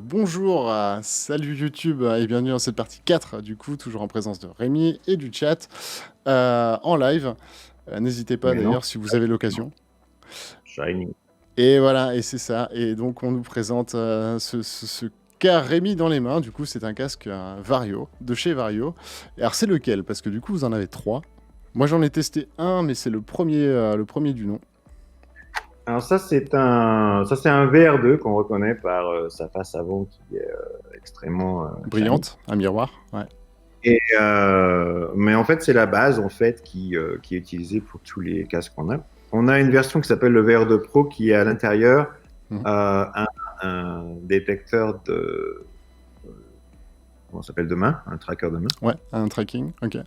Bonjour, salut YouTube et bienvenue dans cette partie 4, du coup, toujours en présence de Rémi et du chat en live. N'hésitez pas Mais non, d'ailleurs si vous avez l'occasion. Shiny. Et voilà, et c'est ça. Et donc on nous présente ce qu'a Rémi dans les mains. Du coup, c'est un casque Vario, de chez Vario. Et alors c'est lequel? Parce que du coup, vous en avez trois. Moi j'en ai testé un, mais c'est le premier du nom. Alors ça c'est un VR2 qu'on reconnaît par sa face avant qui est extrêmement shiny. Brillante, un miroir. Ouais. Mais en fait c'est la base en fait qui est utilisée pour tous les casques qu'on a. On a une version qui s'appelle le VR2 Pro qui est à l'intérieur Mhm. un détecteur de comment ça s'appelle de main, un tracker de main Ouais, un tracking. Ok.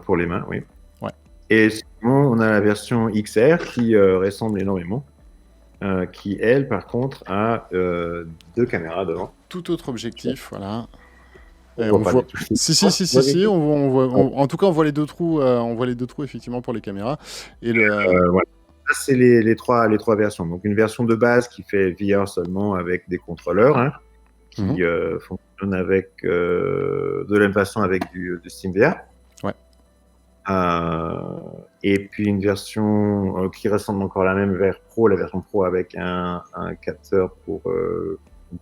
pour les mains, oui. Ouais. Et sinon on a la version XR qui ressemble énormément. Qui, elle, par contre, a deux caméras devant. Tout autre objectif, voilà. On Et voit on pas voit. du tout. Si, en tout cas, on voit les deux trous. On voit les deux trous effectivement pour les caméras. Et le. Voilà. Ça, c'est les trois versions. Donc, une version de base qui fait VR seulement avec des contrôleurs, hein, qui fonctionne avec, de la même façon avec du SteamVR. Ouais. Et puis une version qui ressemble encore à la même vers Pro, la version Pro avec un capteur pour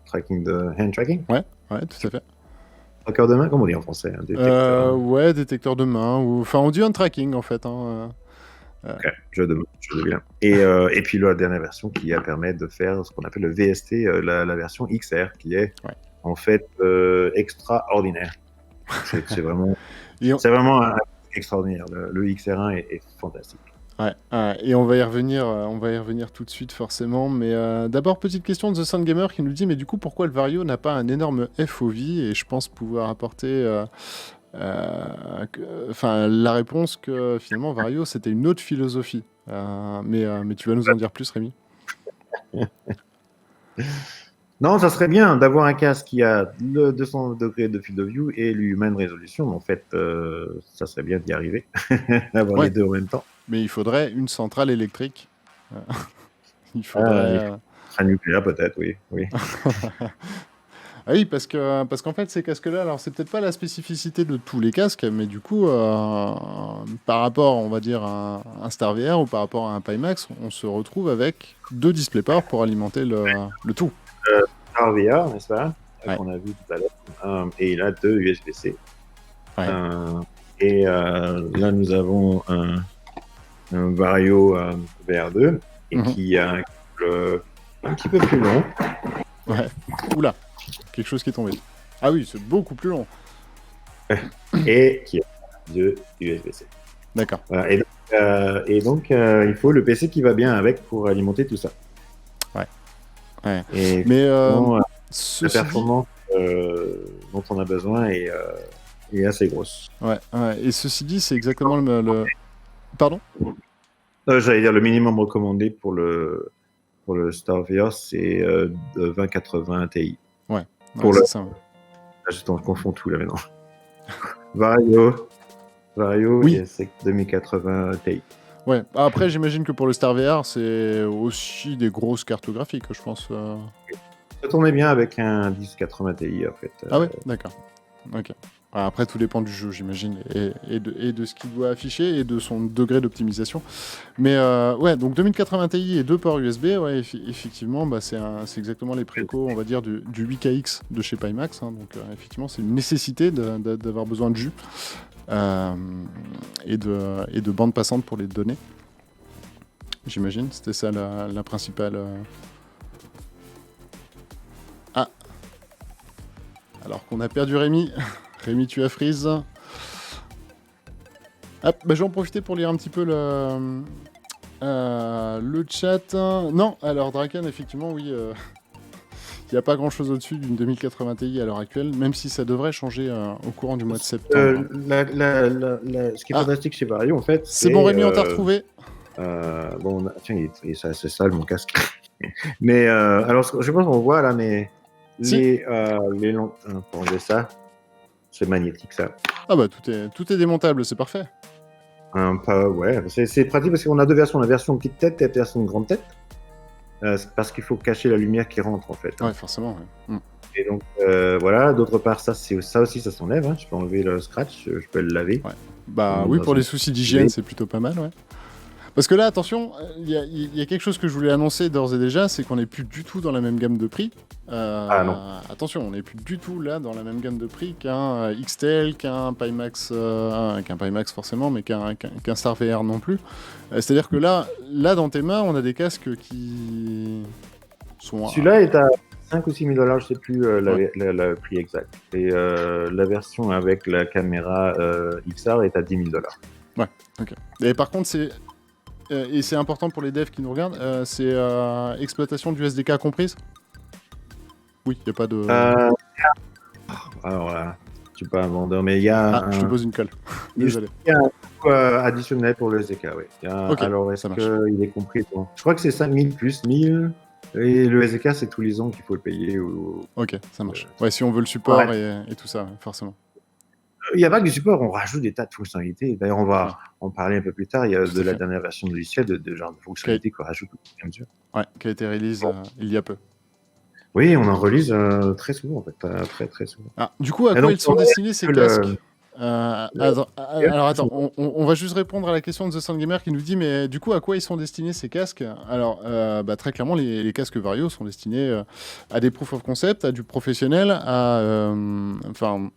tracking de hand tracking. Ouais, tout à fait. Tracker de main, comment on dit en français, un détecteur. Ouais, détecteur de main. Enfin, on dit un tracking en fait. Ok, jeu de vilain. Et puis la dernière version qui permet de faire ce qu'on appelle le VST, la version XR, qui est en fait extraordinaire. C'est vraiment, c'est vraiment extraordinaire. Le XR1 est fantastique. Ouais, et on va y revenir tout de suite forcément. Mais d'abord, petite question de The Sound Gamer qui nous dit, mais du coup, pourquoi le Vario n'a pas un énorme FOV? Et je pense pouvoir apporter la réponse que finalement Vario c'était une autre philosophie. Mais tu vas nous en dire plus, Rémi. Non, ça serait bien d'avoir un casque qui a le 200 degrés de field of view et l'human resolution. En fait, ça serait bien d'y arriver, d'avoir les deux en même temps. Mais il faudrait une centrale électrique. Il faudrait. Un nucléaire peut-être, oui. Ah oui, parce qu'en fait, ces casques-là, alors c'est peut-être pas la spécificité de tous les casques, mais du coup, par rapport, on va dire, à un Star VR ou par rapport à un Pimax, on se retrouve avec deux DisplayPort pour alimenter le tout. Star VR, n'est-ce pas, qu'on a vu tout à l'heure, et il a deux USB-C. Ouais. Là, nous avons un Vario VR2 et qui a un petit peu plus long. Ouais. Oula, quelque chose qui est tombé. Ah oui, c'est beaucoup plus long. Et qui a deux USB-C. D'accord. Voilà. Et donc, il faut le PC qui va bien avec pour alimenter tout ça. Ouais. Et mais la performance dont on a besoin est assez grosse. Ouais. Et ceci dit, c'est exactement le... Pardon? J'allais dire le minimum recommandé pour le Star VR, c'est 2080 Ti. Ouais, c'est ça. Je confonds tout là maintenant. Vario, oui. c'est 2080 Ti. Ouais, après j'imagine que pour le Star VR, c'est aussi des grosses cartes graphiques, je pense. Ça tournait bien avec un 1080 Ti en fait. Ah ouais, d'accord. Ok. Après, tout dépend du jeu, j'imagine, et de ce qu'il doit afficher et de son degré d'optimisation. Mais ouais, donc 2080 Ti et deux ports USB, ouais, effectivement, bah, c'est exactement les précaux, on va dire, du 8KX de chez Pimax. Hein, donc effectivement, c'est une nécessité d'avoir besoin de jus et de bande passante pour les données. J'imagine, c'était ça la principale... Ah. Alors qu'on a perdu Rémi. Rémi, tu as freeze. Hop, bah, je vais en profiter pour lire un petit peu le chat. Non, alors Draken, effectivement, oui. Il n'y a pas grand-chose au-dessus d'une 2080 Ti à l'heure actuelle, même si ça devrait changer au courant du mois de septembre. Ce qui est fantastique chez Vario, en fait, c'est bon, Rémi, on t'a retrouvé. Bon, tiens, il est assez sale, mon casque. Mais, alors, je pense qu'on voit, là, mais... Les pour enlever ça, c'est magnétique, ça. Ah bah, tout est démontable, c'est parfait. Ouais, c'est pratique parce qu'on a deux versions, la version petite tête et la version grande tête. C'est parce qu'il faut cacher la lumière qui rentre en fait. Ouais, forcément. Ouais. Et donc voilà, d'autre part, ça aussi, ça s'enlève. Je peux enlever le scratch, je peux le laver. Ouais. Bah oui, pour les soucis d'hygiène, c'est plutôt pas mal, ouais. Parce que là, attention, il y a quelque chose que je voulais annoncer d'ores et déjà, c'est qu'on n'est plus du tout dans la même gamme de prix. Ah non. Attention, on n'est plus du tout là dans la même gamme de prix qu'un XTL, qu'un Pimax forcément, mais qu'un Star VR non plus. C'est-à-dire que là, dans tes mains, on a des casques qui sont... Celui-là est à 5 ou 6 000 $, je sais plus le prix exact. Et la version avec la caméra XR est à 10 000 $. Ouais, ok. Et par contre, c'est important pour les devs qui nous regardent, c'est exploitation du SDK comprise? Oui, il n'y a pas de... Alors là, je suis pas un vendeur, mais il y a... je te pose une colle. Désolé. Il y a un coût additionnel pour le SDK, oui. Alors, est-ce qu'il est compris bon. Je crois que c'est 5 000 plus 1 000. Et le SDK, c'est tous les ans qu'il faut le payer. Ok, ça marche. Ouais, si on veut le support et tout ça, forcément. Il n'y a pas que du support, on rajoute des tas de fonctionnalités. D'ailleurs, on va en parler un peu plus tard. Il y a de la dernière version de logiciel, de genre de fonctionnalités qu'on rajoute au fur et à mesure. Ouais, qui a été release il y a peu. Oui, on en release très souvent, en fait. Très, très souvent. Du coup, à quoi ils sont destinés, ces casques alors attends, on va juste répondre à la question de The Sound Gamer qui nous dit mais du coup à quoi ils sont destinés ces casques? Alors très clairement les casques Vario sont destinés à des proof of concept, à du professionnel, enfin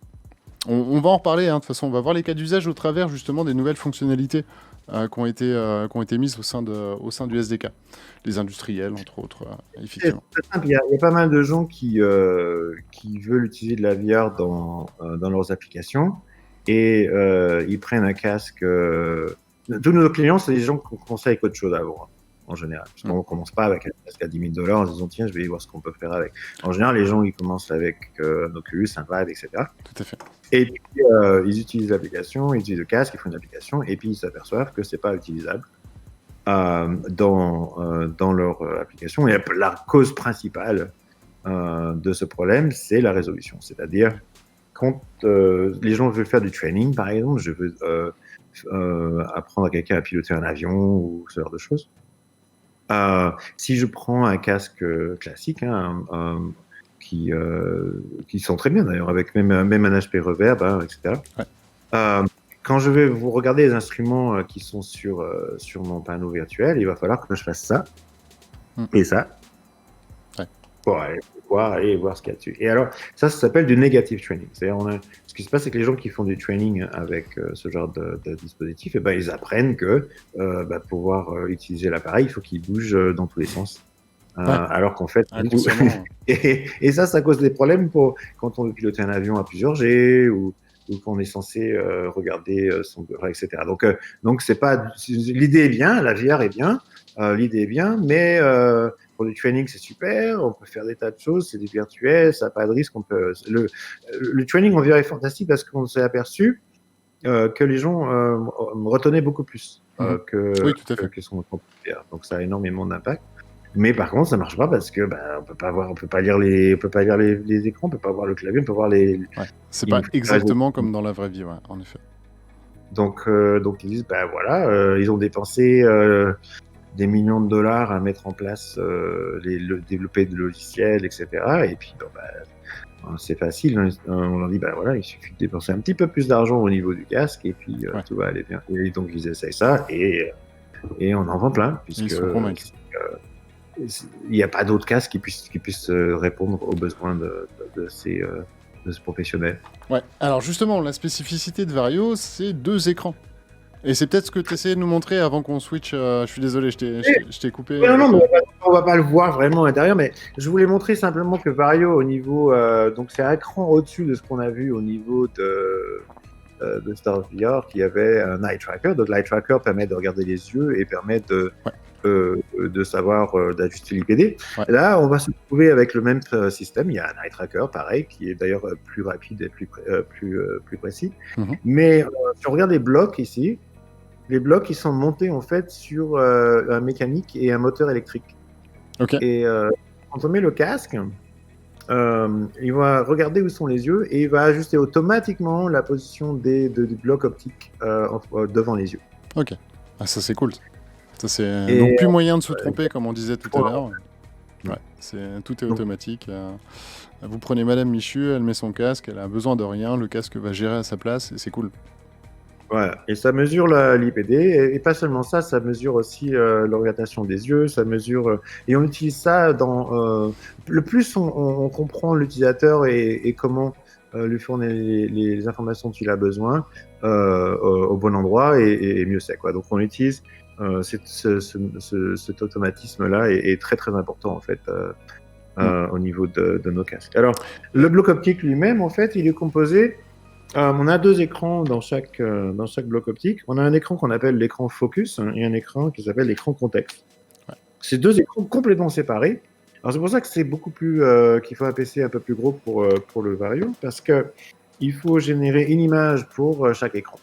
on va en reparler, de toute façon on va voir les cas d'usage au travers justement des nouvelles fonctionnalités qui ont été mises au sein du SDK, les industriels entre autres, effectivement. Il y a pas mal de gens qui veulent utiliser de la VR dans leurs applications. Et ils prennent un casque. Tous nos clients, c'est des gens qui commencent avec autre chose avant, en général. On ne commence pas avec un casque à 10 000 $ en se disant tiens, je vais voir ce qu'on peut faire avec. En général, les gens ils commencent avec un Oculus, un Vive, etc. Tout à fait. Et puis ils utilisent l'application, ils utilisent le casque, ils font une application, et puis ils s'aperçoivent que c'est pas utilisable dans leur application. Et la cause principale de ce problème, c'est la résolution, c'est-à-dire quand les gens veulent faire du training, par exemple, je veux apprendre à quelqu'un à piloter un avion ou ce genre de choses. Si je prends un casque classique, qui sont très bien d'ailleurs, avec même un HP Reverb, etc. Ouais. Quand je vais vous regarder les instruments qui sont sur mon panneau virtuel, il va falloir que je fasse ça et ça. Pour aller voir ce qu'il y a dessus. Et alors, ça s'appelle du negative training. C'est-à-dire, ce qui se passe, c'est que les gens qui font du training avec ce genre de dispositif, ils apprennent que pour pouvoir utiliser l'appareil, il faut qu'il bouge dans tous les sens. Alors qu'en fait, et ça cause des problèmes quand on veut piloter un avion à plusieurs G ou qu'on est censé regarder son etc. Donc c'est pas. L'idée est bien, la VR est bien, l'idée est bien, mais pour du training, c'est super, on peut faire des tas de choses, c'est du virtuel, ça n'a pas de risque. Le training en VR est fantastique parce qu'on s'est aperçu que les gens retenaient beaucoup plus que son propre VR. Donc ça a énormément d'impact. Mais par contre, ça marche pas parce que on peut pas lire les écrans, on peut pas voir le clavier, on peut voir les. Ouais. C'est pas exactement comme dans la vraie vie, en effet. Donc ils disent ils ont dépensé des millions de dollars à mettre en place, développer de logiciels, etc. Et puis, c'est facile. On leur dit, il suffit de dépenser un petit peu plus d'argent au niveau du casque et puis tout va aller bien. Et donc, ils essayent ça et on en vend plein. Puisque il n'y a pas d'autres casques qui puissent répondre aux besoins de ce professionnel. Ouais, alors justement, la spécificité de Vario, c'est 2 écrans. Et c'est peut-être ce que tu essayais de nous montrer avant qu'on switch. Je suis désolé, je t'ai coupé. Non, mais on va pas le voir vraiment à l'intérieur, mais je voulais montrer simplement que Vario, au niveau. Donc, c'est un écran au-dessus de ce qu'on a vu au niveau de Star VR, qui avait un eye tracker. Donc, l'eye tracker permet de regarder les yeux et permet de savoir d'ajuster l'IPD. Ouais. Là, on va se retrouver avec le même système. Il y a un eye tracker, pareil, qui est d'ailleurs plus rapide et plus précis. Mais si on regarde les blocs ici, les blocs, ils sont montés en fait sur un mécanique et un moteur électrique. Okay. Et quand on met le casque, il va regarder où sont les yeux et il va ajuster automatiquement la position du bloc optique devant les yeux. Ok. Ça c'est cool. Ça, c'est... Donc plus moyen de se tromper, comme on disait tout à l'heure. Ouais, tout est Donc, automatique. Vous prenez Madame Michu, elle met son casque, elle a besoin de rien, le casque va gérer à sa place et c'est cool. voilà. Et ça mesure l'IPD, et pas seulement ça, ça mesure aussi l'orientation des yeux, ça mesure. Et on utilise ça dans. Le plus on comprend l'utilisateur et comment lui fournir les informations dont il a besoin au bon endroit, et mieux c'est, quoi. Donc on utilise cet automatisme-là est très très important en fait. Au niveau de nos casques. Alors, le bloc optique lui-même, en fait, il est composé. On a deux écrans dans chaque bloc optique. On a un écran qu'on appelle l'écran focus et un écran qui s'appelle l'écran contexte. Ouais. C'est deux écrans complètement séparés. Alors, c'est pour ça que c'est beaucoup plus. Qu'il faut un PC un peu plus gros pour le Vario, parce qu'il faut générer une image pour chaque écran.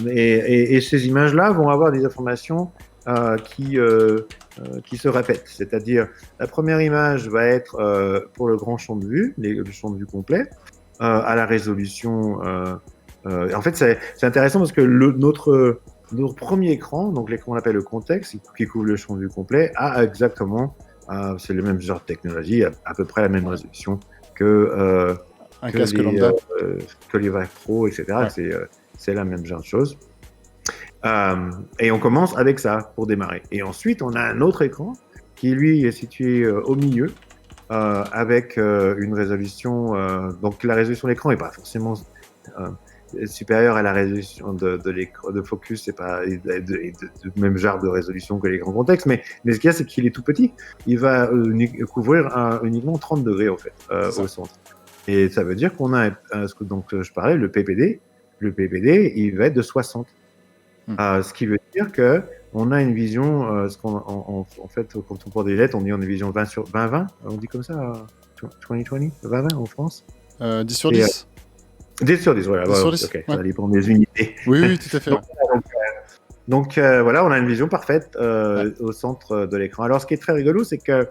Et ces images-là vont avoir des informations qui se répètent. C'est-à-dire, la première image va être pour le grand champ de vue, le champ de vue complet, à la résolution. En fait, c'est intéressant parce que notre premier écran, donc l'écran qu'on appelle le contexte, qui couvre le champ de vue complet, a exactement, c'est le même genre de technologie, à peu près la même résolution que un casque lambda. Que les Vive Pro, etc. Ouais. C'est la même genre de chose. Et on commence avec ça pour démarrer. Et ensuite, on a un autre écran qui, lui, est situé au milieu avec une résolution. Donc, la résolution de l'écran n'est pas forcément supérieure à la résolution de l'écran de focus. C'est pas de même genre de résolution que l'écran contexte. Mais ce qu'il y a, c'est qu'il est tout petit. Il va couvrir uniquement 30 degrés, en fait, au centre. Et ça veut dire qu'on a, donc je parlais, le PPD. Le PPD, il va être de 60. Ce qui veut dire qu'on a une vision, en fait, quand on porte des lunettes, on dit on a une vision 20 sur 20-20, on dit comme ça, 20-20, 20-20 en France 10 sur 10 10 sur 10, voilà. 10 sur 10, okay, ouais. Ça dépend des unités. Oui, tout à fait. Donc voilà, on a une vision parfaite au centre de l'écran. Alors, ce qui est très rigolo, c'est qu'il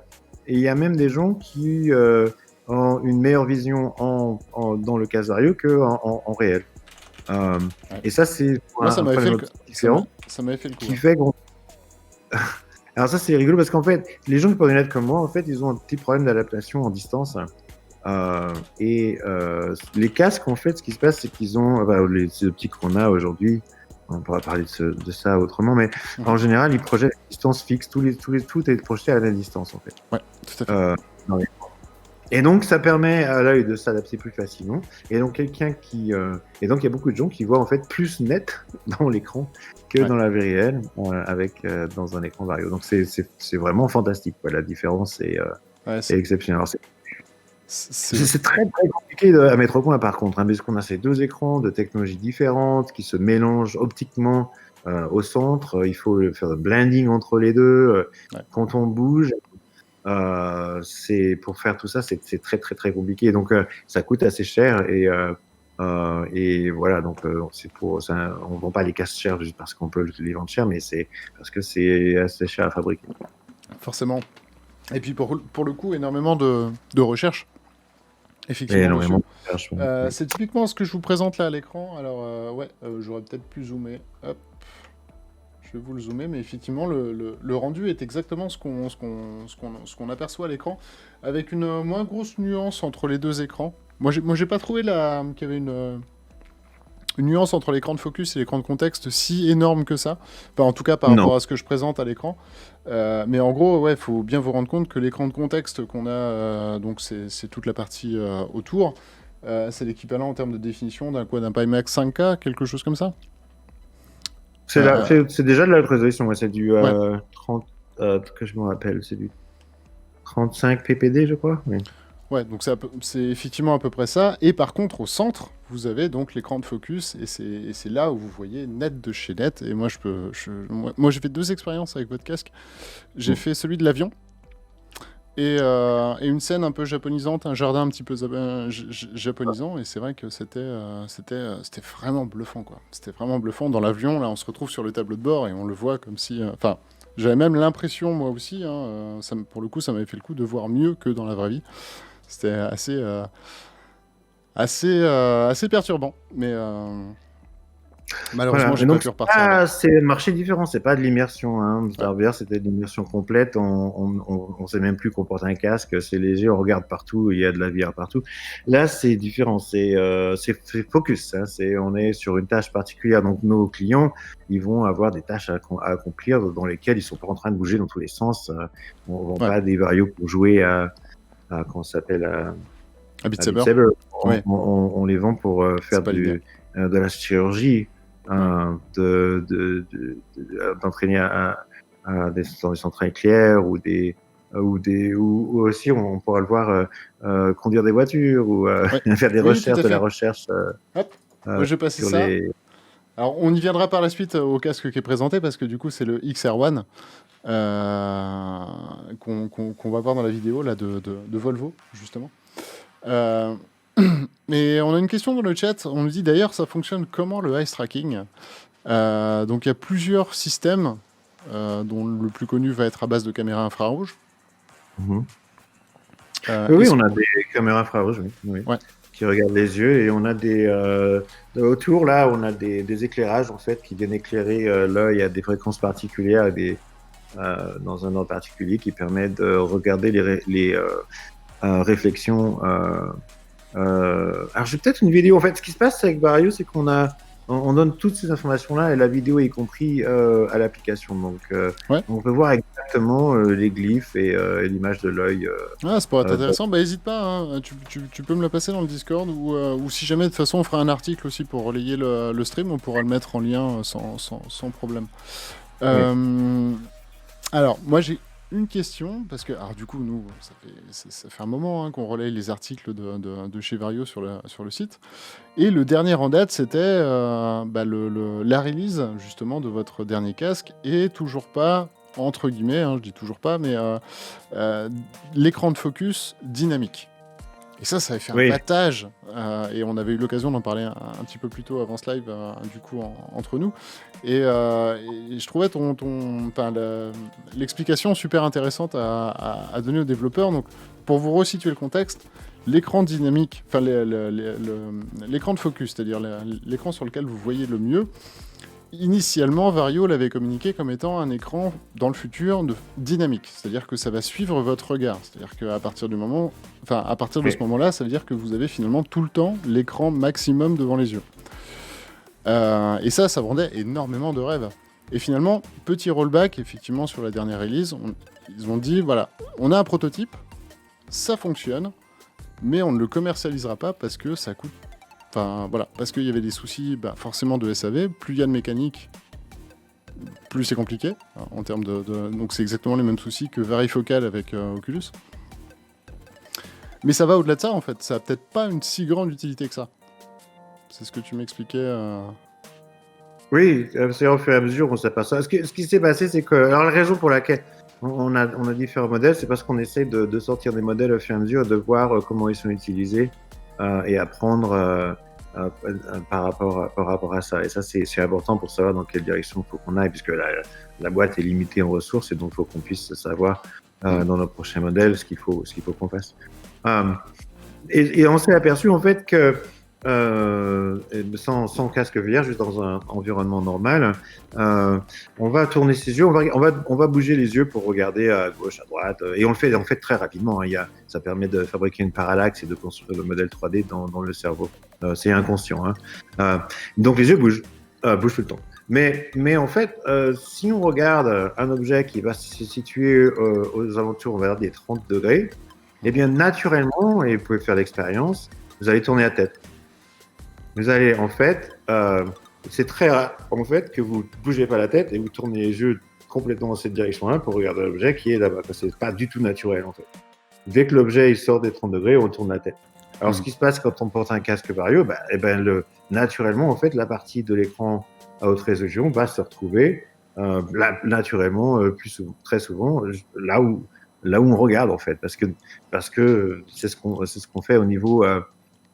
y a même des gens qui ont une meilleure vision dans le casque Vario qu'en réel. Et ça, c'est différent. Ça m'avait fait le coup. Qui fait qu'on... Alors ça, c'est rigolo parce qu'en fait, les gens qui portent des lunettes comme moi, en fait, ils ont un petit problème d'adaptation en distance. Les casques, en fait, ce qui se passe, c'est qu'ils ont les optiques qu'on a aujourd'hui. On pourra parler de ça autrement, mais en général, ils projettent à distance fixe. Tout est projeté à la distance, en fait. Ouais, tout à fait. Et donc, ça permet à l'œil de s'adapter plus facilement. Et donc, et donc, il y a beaucoup de gens qui voient en fait plus net dans l'écran que dans la vie réelle, dans un écran Vario. Donc, c'est vraiment fantastique, quoi. La différence est exceptionnelle. Alors, c'est très, très compliqué à mettre au point, par contre, parce qu'on a ces deux écrans de technologies différentes qui se mélangent optiquement au centre. Il faut faire le blending entre les deux. Quand on bouge, pour faire tout ça, c'est très très très compliqué. Donc ça coûte assez cher et voilà. Donc c'est pour ça, on vend pas les casques chers juste parce qu'on peut les vendre cher, mais c'est parce que c'est assez cher à fabriquer. Forcément. Et puis pour le coup, énormément de recherche. Effectivement. C'est typiquement ce que je vous présente là à l'écran. Alors j'aurais peut-être pu zoomer. Hop. Je vais vous le zoomer, mais effectivement, le rendu est exactement ce qu'on aperçoit à l'écran, avec une moins grosse nuance entre les deux écrans. Moi, j'ai pas trouvé qu'il y avait une nuance entre l'écran de focus et l'écran de contexte si énorme que ça. Enfin, en tout cas, par rapport à ce que je présente à l'écran. Mais en gros, il faut bien vous rendre compte que l'écran de contexte qu'on a, donc c'est toute la partie autour, c'est l'équivalent en termes de définition d'un Pimax 5K, quelque chose comme ça. C'est déjà de la haute résolution, c'est du 30, que je me rappelle, c'est du 35 ppd, je crois. Oui. Ouais, donc c'est effectivement à peu près ça. Et par contre, au centre, vous avez donc l'écran de focus, et c'est là où vous voyez net de chez net. Et moi, moi j'ai fait 2 expériences avec votre casque. J'ai fait celui de l'avion, et une scène un peu japonisante, un jardin un petit peu japonisant, et c'est vrai que c'était vraiment bluffant, quoi. C'était vraiment bluffant. Dans l'avion, là, on se retrouve sur le tableau de bord et on le voit comme si... Enfin, j'avais même l'impression, moi aussi, pour le coup, ça m'avait fait le coup de voir mieux que dans la vraie vie. C'était assez perturbant, mais Malheureusement, Voilà. j'ai Et pas donc, pu repartir avec. c'est un marché différent, c'est pas de l'immersion. Hein. Ouais. Star Wars, c'était de l'immersion complète. On sait même plus qu'on porte un casque, c'est léger, on regarde partout, il y a de la VR partout. Là, c'est différent, c'est focus. Hein. On est sur une tâche particulière. Donc, nos clients, ils vont avoir des tâches à accomplir dans lesquelles ils sont pas en train de bouger dans tous les sens. On vend Ouais. pas des Vario pour jouer comment ça s'appelle, À Beat à Beat Saber. Saber. Ouais. On les vend pour faire C'est pas l'idée. de la chirurgie, d'entraîner dans des centrales nucléaires ou aussi on pourra le voir conduire des voitures ou Ouais. faire des Oui, tout recherches, à de la fait. recherche Hop, moi je vais passer sur ça. les. Alors, on y viendra par la suite au casque qui est présenté, parce que du coup, c'est le XR1 qu'on va voir dans la vidéo là, de Volvo, justement. Euh, Mais on a une question dans le chat. On nous dit d'ailleurs, ça fonctionne comment le eye tracking? Donc, il y a plusieurs systèmes, dont le plus connu va être à base de caméras infrarouges. Mhm. Euh, Oui, est-ce- on a des caméras infrarouges, oui, Ouais. qui regardent les yeux et on a autour là, on a des éclairages en fait qui viennent éclairer l'œil à des fréquences particulières, dans un ordre particulier qui permet de regarder les réflexions. Alors j'ai peut-être une vidéo. En fait, ce qui se passe avec Vario, c'est on donne toutes ces informations-là et la vidéo est compris à l'application. Donc Ouais. on peut voir exactement les glyphes et l'image de l'œil. Ah, ça pourrait être Euh, intéressant. Bah, hésite pas, hein. Tu peux me la passer dans le Discord, ou si jamais, de toute façon, on fera un article aussi pour relayer le stream, on pourra le mettre en lien sans problème. Oui. Alors, moi, j'ai une question, parce que, alors, du coup, nous, ça fait un moment, hein, qu'on relaye les articles de chez Vario sur le site. Et le dernier en date, c'était la release, justement, de votre dernier casque, et toujours pas, entre guillemets, hein, je dis toujours pas, mais l'écran de focus dynamique. Et ça avait fait un Oui. battage, et on avait eu l'occasion d'en parler un petit peu plus tôt avant ce live, du coup, entre nous. Et je trouvais l'explication super intéressante à donner aux développeurs. Donc, pour vous resituer le contexte, l'écran dynamique, enfin l'écran de focus, c'est-à-dire l'écran sur lequel vous voyez le mieux, initialement, Vario l'avait communiqué comme étant un écran dans le futur dynamique, c'est-à-dire que ça va suivre votre regard. C'est-à-dire qu'à partir du moment, enfin à partir de ce moment-là, ça veut dire que vous avez finalement tout le temps l'écran maximum devant les yeux. Et ça vendait énormément de rêves. Et finalement, petit rollback, effectivement, sur la dernière release, ils ont dit, voilà, on a un prototype, ça fonctionne, mais on ne le commercialisera pas parce que ça coûte. Enfin, voilà, parce qu'il y avait des soucis, forcément, de SAV. Plus il y a de mécanique, plus c'est compliqué, hein, en termes Donc c'est exactement les mêmes soucis que Varifocal avec Oculus. Mais ça va au-delà de ça, en fait. Ça a peut-être pas une si grande utilité que ça. C'est ce que tu m'expliquais. Oui, c'est au fur et à mesure on s'aperçoit. Ce qui s'est passé, c'est que. Alors, la raison pour laquelle on a différents modèles, c'est parce qu'on essaie de sortir des modèles au fur et à mesure, de voir comment ils sont utilisés et apprendre par rapport à ça. Et ça, c'est important pour savoir dans quelle direction il faut qu'on aille, puisque la boîte est limitée en ressources et donc il faut qu'on puisse savoir dans nos prochains modèles ce qu'il faut qu'on fasse. Et on s'est aperçu en fait que sans casque VR, juste dans un environnement normal, on va tourner ses yeux, on va bouger les yeux pour regarder à gauche, à droite, et on le fait très rapidement. Hein. Ça permet de fabriquer une parallaxe et de construire le modèle 3D dans le cerveau. C'est inconscient. Hein. Donc les yeux bougent tout le temps. Mais en fait, si on regarde un objet qui va se situer aux alentours, on va dire, des 30 degrés, eh bien naturellement, et vous pouvez faire l'expérience, vous allez tourner la tête. Vous allez, en fait, c'est très rare, en fait, que vous ne bougez pas la tête et vous tournez les yeux complètement dans cette direction-là pour regarder l'objet qui est là-bas. Parce que c'est pas du tout naturel, en fait. Dès que l'objet il sort des 30 degrés, on tourne la tête. Alors, ce qui se passe quand on porte un casque Vario, naturellement, en fait, la partie de l'écran à haute résolution va se retrouver naturellement, très souvent, là où on regarde, en fait. Parce que c'est ce qu'on fait au niveau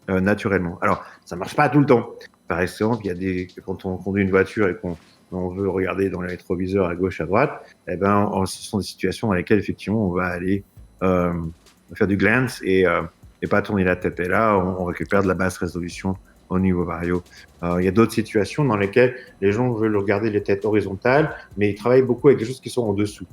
naturellement. Alors, ça marche pas tout le temps. Par exemple, quand on conduit une voiture et qu'on veut regarder dans les rétroviseurs à gauche, à droite, ce sont des situations dans lesquelles effectivement on va aller faire du glance et pas tourner la tête. Et là, on récupère de la basse résolution au niveau vario. Il y a d'autres situations dans lesquelles les gens veulent regarder les têtes horizontales, mais ils travaillent beaucoup avec des choses qui sont en dessous.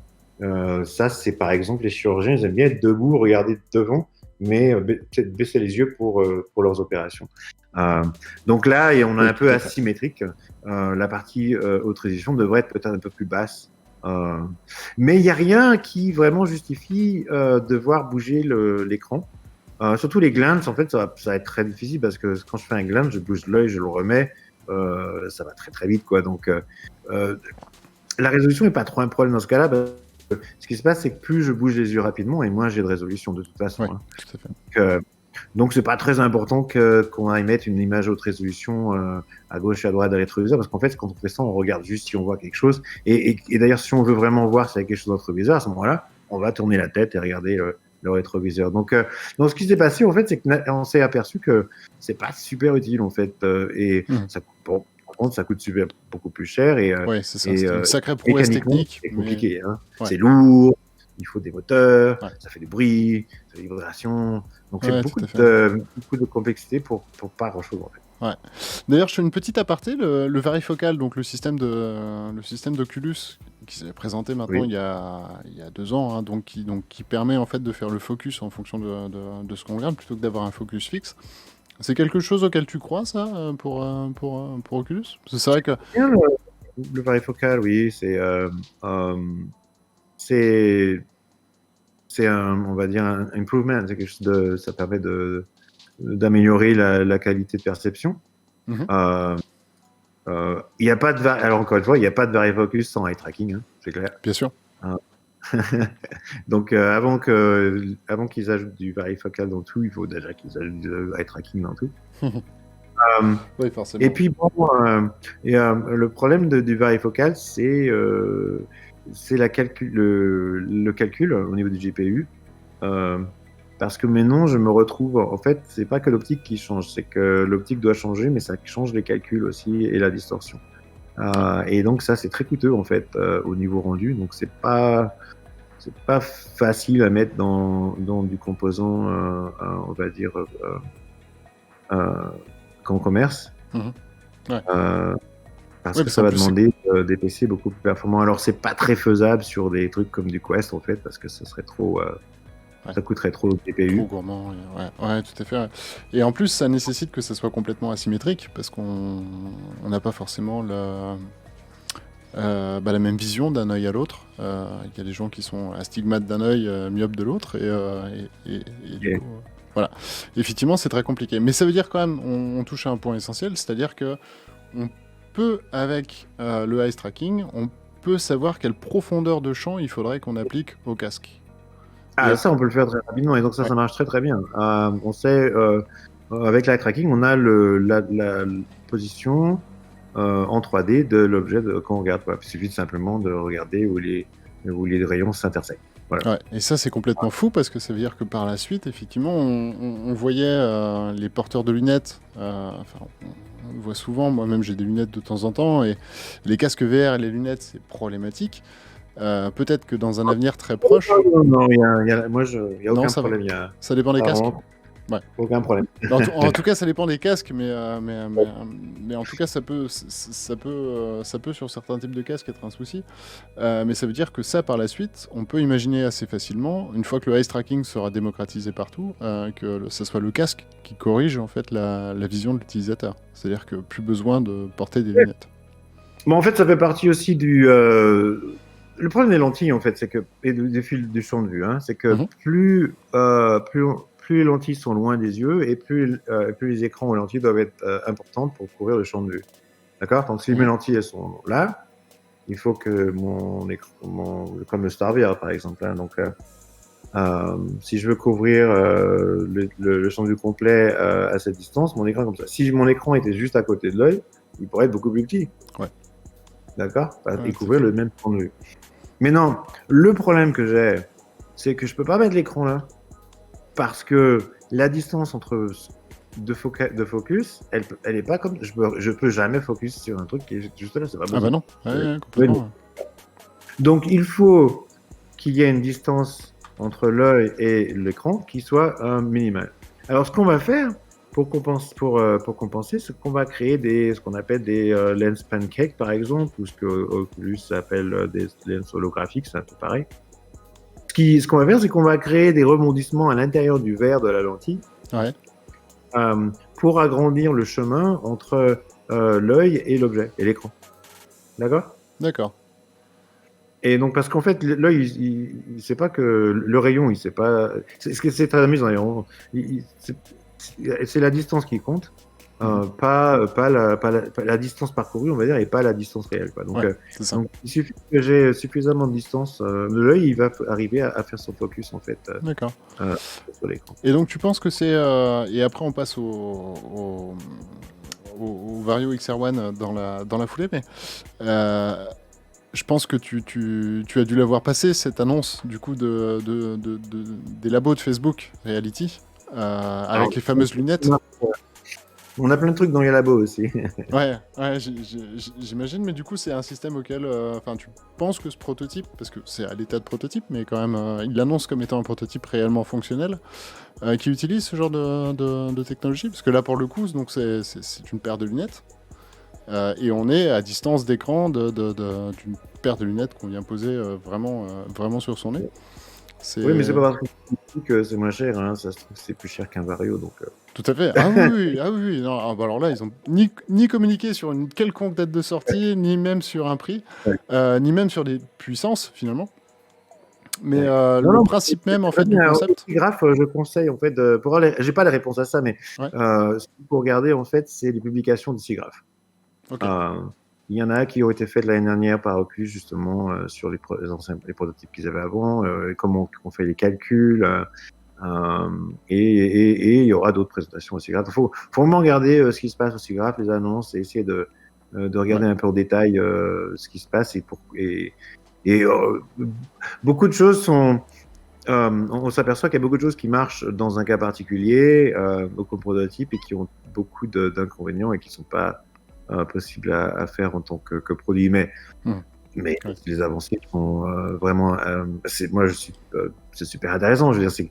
Ça, c'est par exemple les chirurgiens, ils aiment bien être debout, regarder devant, mais peut-être baisser les yeux pour leurs opérations. Donc là, et on est un peu asymétrique. La partie haute résolution devrait être peut-être un peu plus basse. Mais il n'y a rien qui vraiment justifie de voir bouger l'écran. Surtout les glands, en fait, ça va être très difficile parce que quand je fais un gland, je bouge l'œil, je le remets, ça va très très vite, quoi. Donc, la résolution n'est pas trop un problème dans ce cas-là. Ce qui se passe, c'est que plus je bouge les yeux rapidement et moins j'ai de résolution de toute façon. Ouais, tout à fait. Donc, c'est pas très important qu'on aille mettre une image haute résolution à gauche et à droite de rétroviseur, parce qu'en fait, quand on fait ça, on regarde juste si on voit quelque chose. Et d'ailleurs, si on veut vraiment voir s'il y a quelque chose dans le rétroviseur, à ce moment-là, on va tourner la tête et regarder le rétroviseur. Donc, ce qui s'est passé, en fait, c'est qu'on s'est aperçu que c'est pas super utile, en fait. Ça coûte, par contre, ça coûte beaucoup plus cher. Ouais, c'est ça. C'est une sacrée prouesse technique. C'est compliqué. Hein. Ouais. C'est lourd. Il faut des moteurs, ça fait du bruit, ça fait des vibrations. Donc, c'est beaucoup de complexité pour pas grand-chose, en fait. Ouais. D'ailleurs, je fais une petite aparté. Le varifocal, donc le système d'Oculus, qui s'est présenté maintenant il y a 2 ans, hein, donc qui permet en fait de faire le focus en fonction de ce qu'on regarde, plutôt que d'avoir un focus fixe. C'est quelque chose auquel tu crois, ça, pour Oculus? Parce que c'est vrai que... Le varifocal, oui, c'est on va dire, un improvement. C'est quelque chose ça permet d'améliorer la qualité de perception. Il n'y a pas de alors encore une fois, il n'y a pas de varifocus sans eye tracking, hein, c'est clair. Bien sûr. Donc avant qu'ils ajoutent du varifocal dans tout, il faut déjà qu'ils ajoutent du eye tracking dans tout. Oui, forcément. Et puis bon, le problème du varifocal, c'est le calcul au niveau du GPU. Parce que maintenant, je me retrouve... En fait, c'est pas que l'optique qui change, c'est que l'optique doit changer, mais ça change les calculs aussi et la distorsion. Et donc ça, c'est très coûteux en fait au niveau rendu. Donc c'est pas facile à mettre dans du composant, on va dire, qu'en commerce. Ouais. Parce que ça va demander des PC beaucoup plus performants. Alors c'est pas très faisable sur des trucs comme du Quest en fait, parce que ça serait trop... Ça coûterait trop de GPU. Trop gourmand, ouais, tout à fait. Ouais. Et en plus, ça nécessite que ça soit complètement asymétrique, parce qu'on n'a pas forcément la même vision d'un œil à l'autre. Il y a des gens qui sont astigmates d'un œil, myopes de l'autre, et du coup, voilà. Effectivement, c'est très compliqué. Mais ça veut dire quand même, on touche à un point essentiel, c'est-à-dire que on peut, avec le eye tracking, on peut savoir quelle profondeur de champ il faudrait qu'on applique au casque. Ça, on peut le faire très rapidement, et donc ça marche très très bien. On sait, avec l'eye tracking, on a la position en 3D de l'objet qu'on regarde. Il suffit simplement de regarder où les rayons s'intersectent. Voilà. Ouais, et ça, c'est complètement fou, parce que ça veut dire que par la suite, effectivement, on voyait les porteurs de lunettes. On le voit souvent, moi-même j'ai des lunettes de temps en temps, et les casques VR et les lunettes, c'est problématique. Peut-être que dans un avenir très proche... Non, il n'y a aucun problème. Ça dépend des casques. Ouais. Aucun problème. En tout cas, ça dépend des casques, mais en tout cas, ça peut sur certains types de casques être un souci. Mais ça veut dire que ça, par la suite, on peut imaginer assez facilement, une fois que le eye tracking sera démocratisé partout, que ce soit le casque qui corrige en fait la vision de l'utilisateur. C'est-à-dire que plus besoin de porter des lunettes. Bon, en fait, ça fait partie aussi du... Le problème des lentilles, en fait, c'est que, et du fil du champ de vue, hein, c'est que plus les lentilles sont loin des yeux, et plus les écrans aux lentilles doivent être importantes pour couvrir le champ de vue. D'accord? Donc, si mes lentilles, elles sont là, il faut que mon écran, comme le Starvia, par exemple, hein, donc, si je veux couvrir le champ de vue complet à cette distance, mon écran comme ça. Si mon écran était juste à côté de l'œil, il pourrait être beaucoup plus petit. Ouais. D'accord? Et couvrir le même champ de vue. Mais non, le problème que j'ai, c'est que je peux pas mettre l'écran là, parce que la distance entre de focus, elle est pas comme... Je peux jamais focus sur un truc qui est juste là, c'est pas possible. Ah bah non, ouais, complètement. Donc il faut qu'il y ait une distance entre l'œil et l'écran qui soit minimale. Alors ce qu'on va faire, pour compenser, c'est qu'on va créer ce qu'on appelle des lens pancakes, par exemple, ou ce que Oculus appelle des lens holographiques, c'est un peu pareil. Ce qu'on va faire, c'est qu'on va créer des rebondissements à l'intérieur du verre de la lentille pour agrandir le chemin entre l'œil et l'objet, et l'écran. D'accord ? D'accord. Et donc, parce qu'en fait, l'œil, il sait pas que le rayon, il sait pas. C'est très amusant d'ailleurs. C'est la distance qui compte, pas la distance parcourue, on va dire, et pas la distance réelle. Quoi. Donc, c'est ça. donc, il suffit que j'ai suffisamment de distance. L'œil, il va arriver à faire son focus en fait D'accord. sur l'écran. Et donc, tu penses que c'est. Et après, on passe au Vario XR1 dans la foulée, mais. Je pense que tu as dû l'avoir passé, cette annonce, du coup, des labos de Facebook Reality, avec les fameuses lunettes. On a plein de trucs dans les labos aussi. Ouais, j'imagine, mais du coup, c'est un système auquel... tu penses que ce prototype, parce que c'est à l'état de prototype, mais quand même, il l'annonce comme étant un prototype réellement fonctionnel, qui utilise ce genre de technologie, parce que là, pour le coup, donc c'est une paire de lunettes. Et on est à distance d'écran d'une paire de lunettes qu'on vient poser vraiment sur son nez. Oui, mais c'est pas parce que c'est moins cher, hein. Ça se trouve c'est plus cher qu'un Vario. Donc, Tout à fait. Ah oui. Non, alors là, ils ont ni communiqué sur une quelconque date de sortie, ni même sur un prix, ni même sur des puissances, finalement. Mais le principe même, en fait, du concept... Graph, je conseille, en fait, j'ai pas la réponse à ça, mais ce qu'il faut regarder, en fait, c'est les publications de SIGGRAPH. Okay. Il y en a qui ont été faites l'année dernière par Oculus, justement, sur les prototypes qu'ils avaient avant, comment on fait les calculs, et il y aura d'autres présentations au SIGGRAPH. Il faut vraiment regarder ce qui se passe au SIGGRAPH, les annonces, et essayer de regarder un peu en détail ce qui se passe. Et beaucoup de choses sont... on s'aperçoit qu'il y a beaucoup de choses qui marchent dans un cas particulier, beaucoup de prototypes, et qui ont beaucoup d'inconvénients et qui ne sont pas possibles à faire en tant que produit. Mais les avancées sont vraiment... c'est super intéressant. Je veux dire,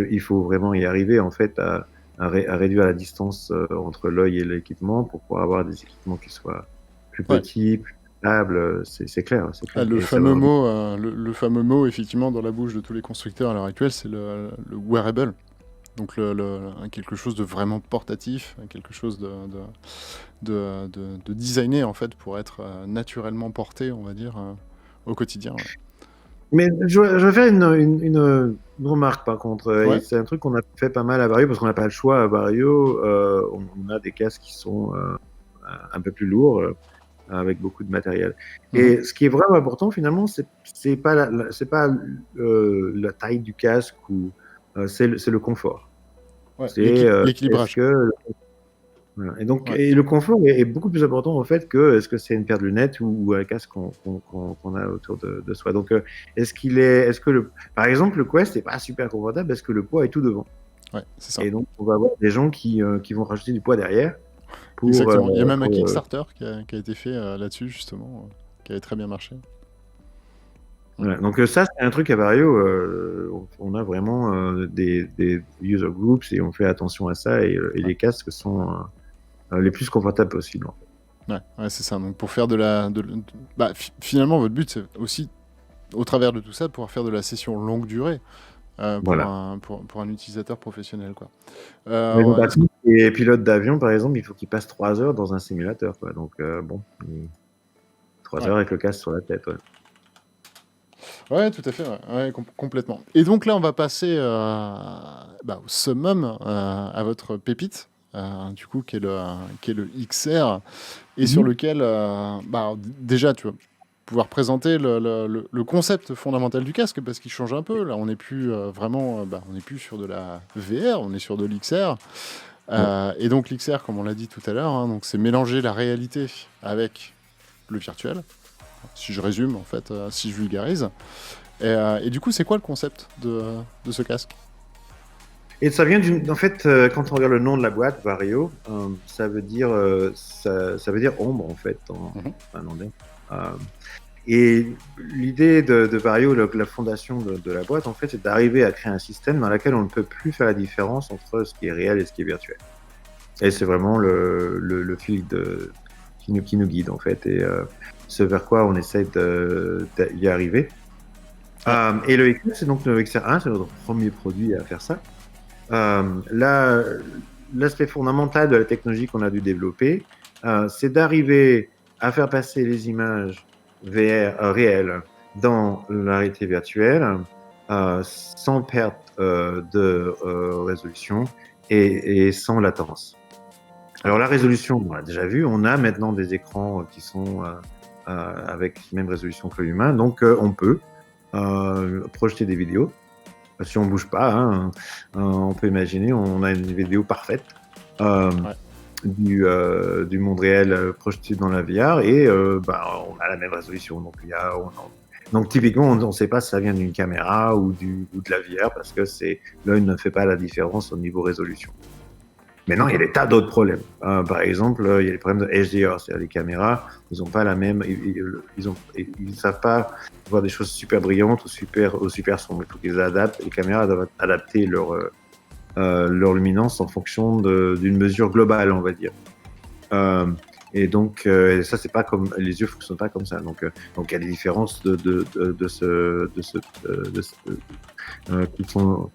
il faut vraiment y arriver, en fait, à réduire la distance entre l'œil et l'équipement pour pouvoir avoir des équipements qui soient plus petits, plus stable, c'est clair. Le fameux mot, effectivement, dans la bouche de tous les constructeurs à l'heure actuelle, c'est le wearable. Donc quelque chose de vraiment portatif, quelque chose de designé, en fait, pour être naturellement porté, on va dire, au quotidien. Ouais. Mais je vais faire une remarque, par contre. Et c'est un truc qu'on a fait pas mal à Vario, parce qu'on n'a pas le choix à Vario. On a des casques qui sont un peu plus lourds, avec beaucoup de matériel. Et ce qui est vraiment important, finalement, c'est pas la taille du casque, ou c'est le confort. Ouais, c'est l'équilibrage. Voilà. Et donc, et le confort est beaucoup plus important, en fait, que est-ce que c'est une paire de lunettes ou un casque qu'on a autour de soi. Donc, par exemple, le Quest n'est pas super confortable parce que le poids est tout devant. Ouais, c'est ça. Et donc, on va avoir des gens qui vont rajouter du poids derrière. Exactement. Il y a même un Kickstarter qui a été fait là-dessus, justement, qui avait très bien marché. Voilà. Donc ça, c'est un truc à Vario. On a vraiment des user groups et on fait attention à ça. Et les casques sont les plus confortables possibles, en fait. Ouais, c'est ça. Donc pour faire finalement, votre but, c'est aussi, au travers de tout ça, de pouvoir faire de la session longue durée. Pour un utilisateur professionnel, quoi. Les pilotes d'avion, par exemple, il faut qu'ils passent 3 heures dans un simulateur, quoi. Donc 3 heures avec le casque sur la tête. Ouais, tout à fait, complètement. Et donc là, on va passer au summum, à votre pépite, du coup, qui est le XR, et sur lequel, déjà, tu vois, pouvoir présenter le concept fondamental du casque, parce qu'il change un peu. Là, on n'est plus on n'est plus sur de la VR, on est sur de l'XR. Et donc l'XR, comme on l'a dit tout à l'heure, donc c'est mélanger la réalité avec le virtuel. Si je résume, en fait, si je vulgarise. Et du coup, c'est quoi le concept de ce casque ? Et ça vient en fait, quand on regarde le nom de la boîte, Vario, ça veut dire ombre, en fait, en finlandais. Et l'idée de Vario, la fondation de la boîte, en fait, c'est d'arriver à créer un système dans lequel on ne peut plus faire la différence entre ce qui est réel et ce qui est virtuel. Et c'est vraiment le fil qui nous guide, en fait, et ce vers quoi on essaie d'y arriver. Et le XR, c'est donc le XR1, c'est notre premier produit à faire ça. L'aspect fondamental de la technologie qu'on a dû développer, c'est d'arriver à faire passer les images VR, réelles dans la réalité virtuelle sans perte de résolution et sans latence. Alors la résolution, on l'a déjà vu, on a maintenant des écrans qui sont avec la même résolution que l'humain, donc on peut projeter des vidéos. Si on bouge pas, hein, on peut imaginer, on a une vidéo parfaite du monde réel projeté dans la VR et on a la même résolution. Donc typiquement, on ne sait pas si ça vient d'une caméra ou de la VR parce que l'œil ne fait pas la différence au niveau résolution. Maintenant, il y a des tas d'autres problèmes. Par exemple, il y a les problèmes de HDR, c'est-à-dire les caméras, ils n'ont pas la même, ils savent pas voir des choses super brillantes ou super sombres. Il faut qu'ils adaptent. Les caméras doivent adapter leur luminance en fonction d'une mesure globale, on va dire. Et donc, ça, c'est pas comme les yeux fonctionnent pas comme ça. Donc, il y a des différences qui sont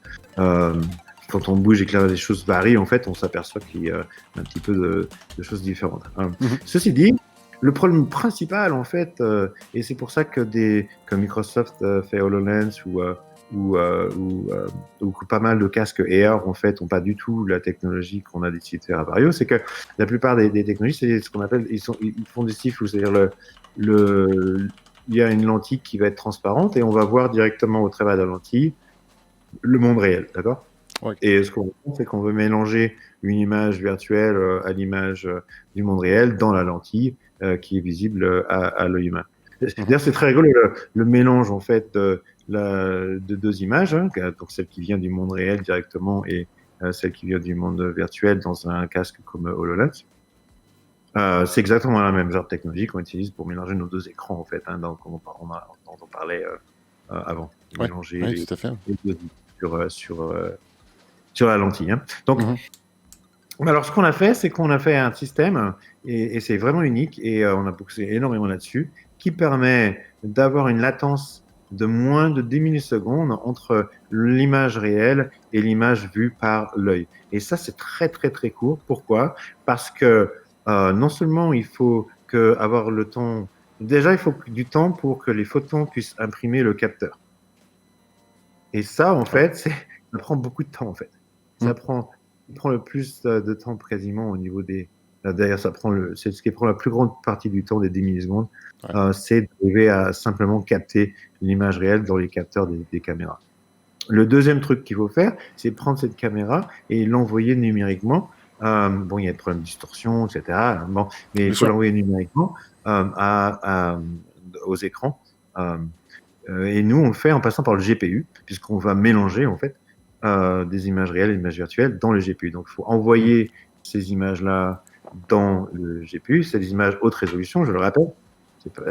quand on bouge et que les choses varient, en fait, on s'aperçoit qu'il y a un petit peu de choses différentes. Ceci dit, le problème principal, en fait, et c'est pour ça que Microsoft fait HoloLens ou pas mal de casques AR, en fait, n'ont pas du tout la technologie qu'on a décidé de faire à Vario, c'est que la plupart des technologies, c'est ce qu'on appelle, ils font des see-through, c'est-à-dire il y a une lentille qui va être transparente et on va voir directement au travers de la lentille le monde réel, d'accord ? Et ce qu'on veut, c'est qu'on veut mélanger une image virtuelle à l'image du monde réel dans la lentille qui est visible à l'œil humain. D'ailleurs, c'est très rigolo le mélange en fait de deux images, hein, donc celle qui vient du monde réel directement et celle qui vient du monde virtuel dans un casque comme HoloLens. C'est exactement la même genre de technologie qu'on utilise pour mélanger nos deux écrans en fait, hein, dont on parlait avant. Mélanger les deux sur la lentille. Hein. Donc, alors ce qu'on a fait, c'est qu'on a fait un système, et c'est vraiment unique, et on a bossé énormément là-dessus, qui permet d'avoir une latence de moins de 10 millisecondes entre l'image réelle et l'image vue par l'œil. Et ça, c'est très, très, très court. Pourquoi ? Parce que non seulement il faut avoir le temps, déjà il faut du temps pour que les photons puissent imprimer le capteur. Et ça, en fait, ça prend beaucoup de temps, en fait. Ça prend le plus de temps quasiment au niveau des... D'ailleurs, c'est ce qui prend la plus grande partie du temps des 10 millisecondes, c'est d'arriver à simplement capter l'image réelle dans les capteurs des caméras. Le deuxième truc qu'il faut faire, c'est prendre cette caméra et l'envoyer numériquement. Il y a des problèmes de distorsion, etc. Mais il faut l'envoyer numériquement aux écrans. Et nous, on le fait en passant par le GPU, puisqu'on va mélanger, en fait, des images réelles et des images virtuelles dans le GPU. Donc, il faut envoyer ces images-là dans le GPU. C'est des images haute résolution, je le rappelle.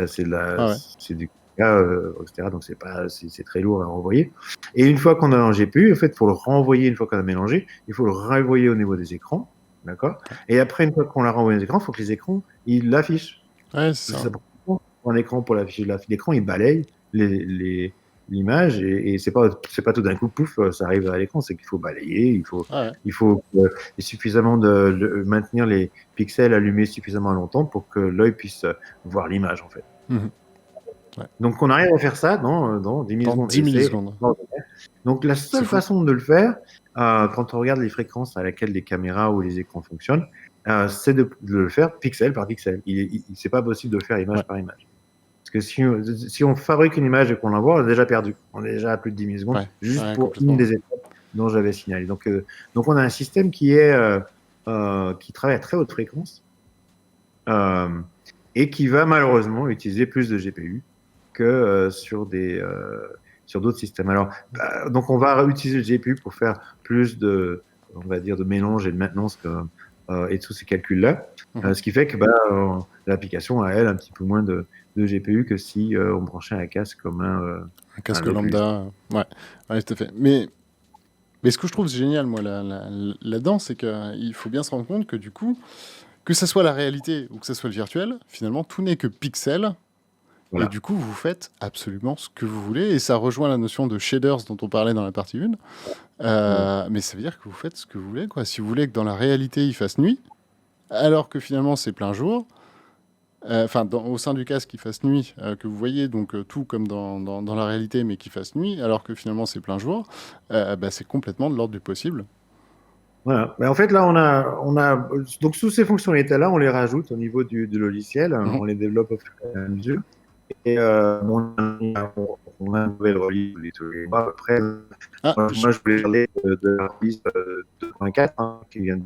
C'est du cas, etc. Donc, c'est très lourd à renvoyer. Et une fois qu'on a un GPU, en fait, il faut le renvoyer une fois qu'on a mélangé. Il faut le renvoyer au niveau des écrans. D'accord ? Et après, une fois qu'on l'a renvoyé aux écrans, il faut que les écrans, ils l'affichent. Ouais, c'est ça. Un écran pour l'afficher, l'écran, il balaye l'image et c'est pas tout d'un coup pouf ça arrive à l'écran, c'est qu'il faut balayer, il faut suffisamment de maintenir les pixels allumés suffisamment longtemps pour que l'œil puisse voir l'image en fait. Donc on arrive à faire ça dans 10 millisecondes. 10 millisecondes. Donc la seule façon de le faire quand on regarde les fréquences à laquelle les caméras ou les écrans fonctionnent, c'est de le faire pixel par pixel. C'est pas possible de le faire image par image. Parce que si on fabrique une image et qu'on l'envoie, on l'a déjà perdu. On est déjà à plus de 10 millisecondes, juste pour une des étapes dont j'avais signalé. Donc on a un système qui travaille à très haute fréquence et qui va malheureusement utiliser plus de GPU que sur d'autres systèmes. Alors, donc on va utiliser le GPU pour faire plus de mélange et de maintenance et tous ces calculs-là. Ce qui fait que l'application a, elle, un petit peu moins de GPU que si on branchait un casque comme un casque lambda. Ouais, tout à fait. Mais Mais ce que je trouve génial, moi, là-dedans, c'est qu'il faut bien se rendre compte que du coup, que ça soit la réalité ou que ça soit le virtuel, finalement, tout n'est que pixels. Et Voilà. du coup, vous faites absolument ce que vous voulez. Et ça rejoint la notion de shaders dont on parlait dans la partie 1. Mais ça veut dire que vous faites ce que vous voulez, quoi. Si vous voulez que dans la réalité, il fasse nuit, alors que finalement, c'est plein jour, enfin, au sein du casque, il fasse nuit, que vous voyez donc tout comme dans la réalité, mais qu'il fasse nuit, alors que finalement, c'est plein jour, bah, c'est complètement de l'ordre du possible. Voilà. Mais en fait, là, on a donc sous ces fonctionnalités-là, on les rajoute au niveau du logiciel, Mhm. on les développe au fur et à mesure. Et on a une nouvelle release tous les mois. Après, Ah, moi, je voulais parler de la release 2.4 qui vient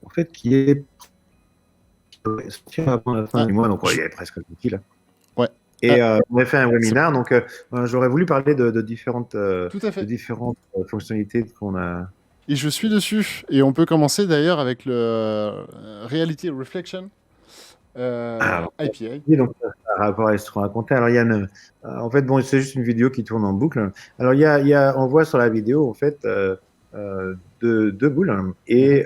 en fait, qui est sortie avant la fin ah, du mois, donc il y a presque un outil là. ouais. Et Ah, on a fait un webinaire, donc j'aurais voulu parler de différentes, tout à fait. fonctionnalités qu'on a. Et je suis dessus. Et on peut commencer d'ailleurs avec le Reality Reflection Alors, API. oui, donc, par rapport à ce qu'on racontait, alors il y a en fait, bon, c'est juste une vidéo qui tourne en boucle. Alors, on voit sur la vidéo, en fait, deux boules, hein, Mhm. et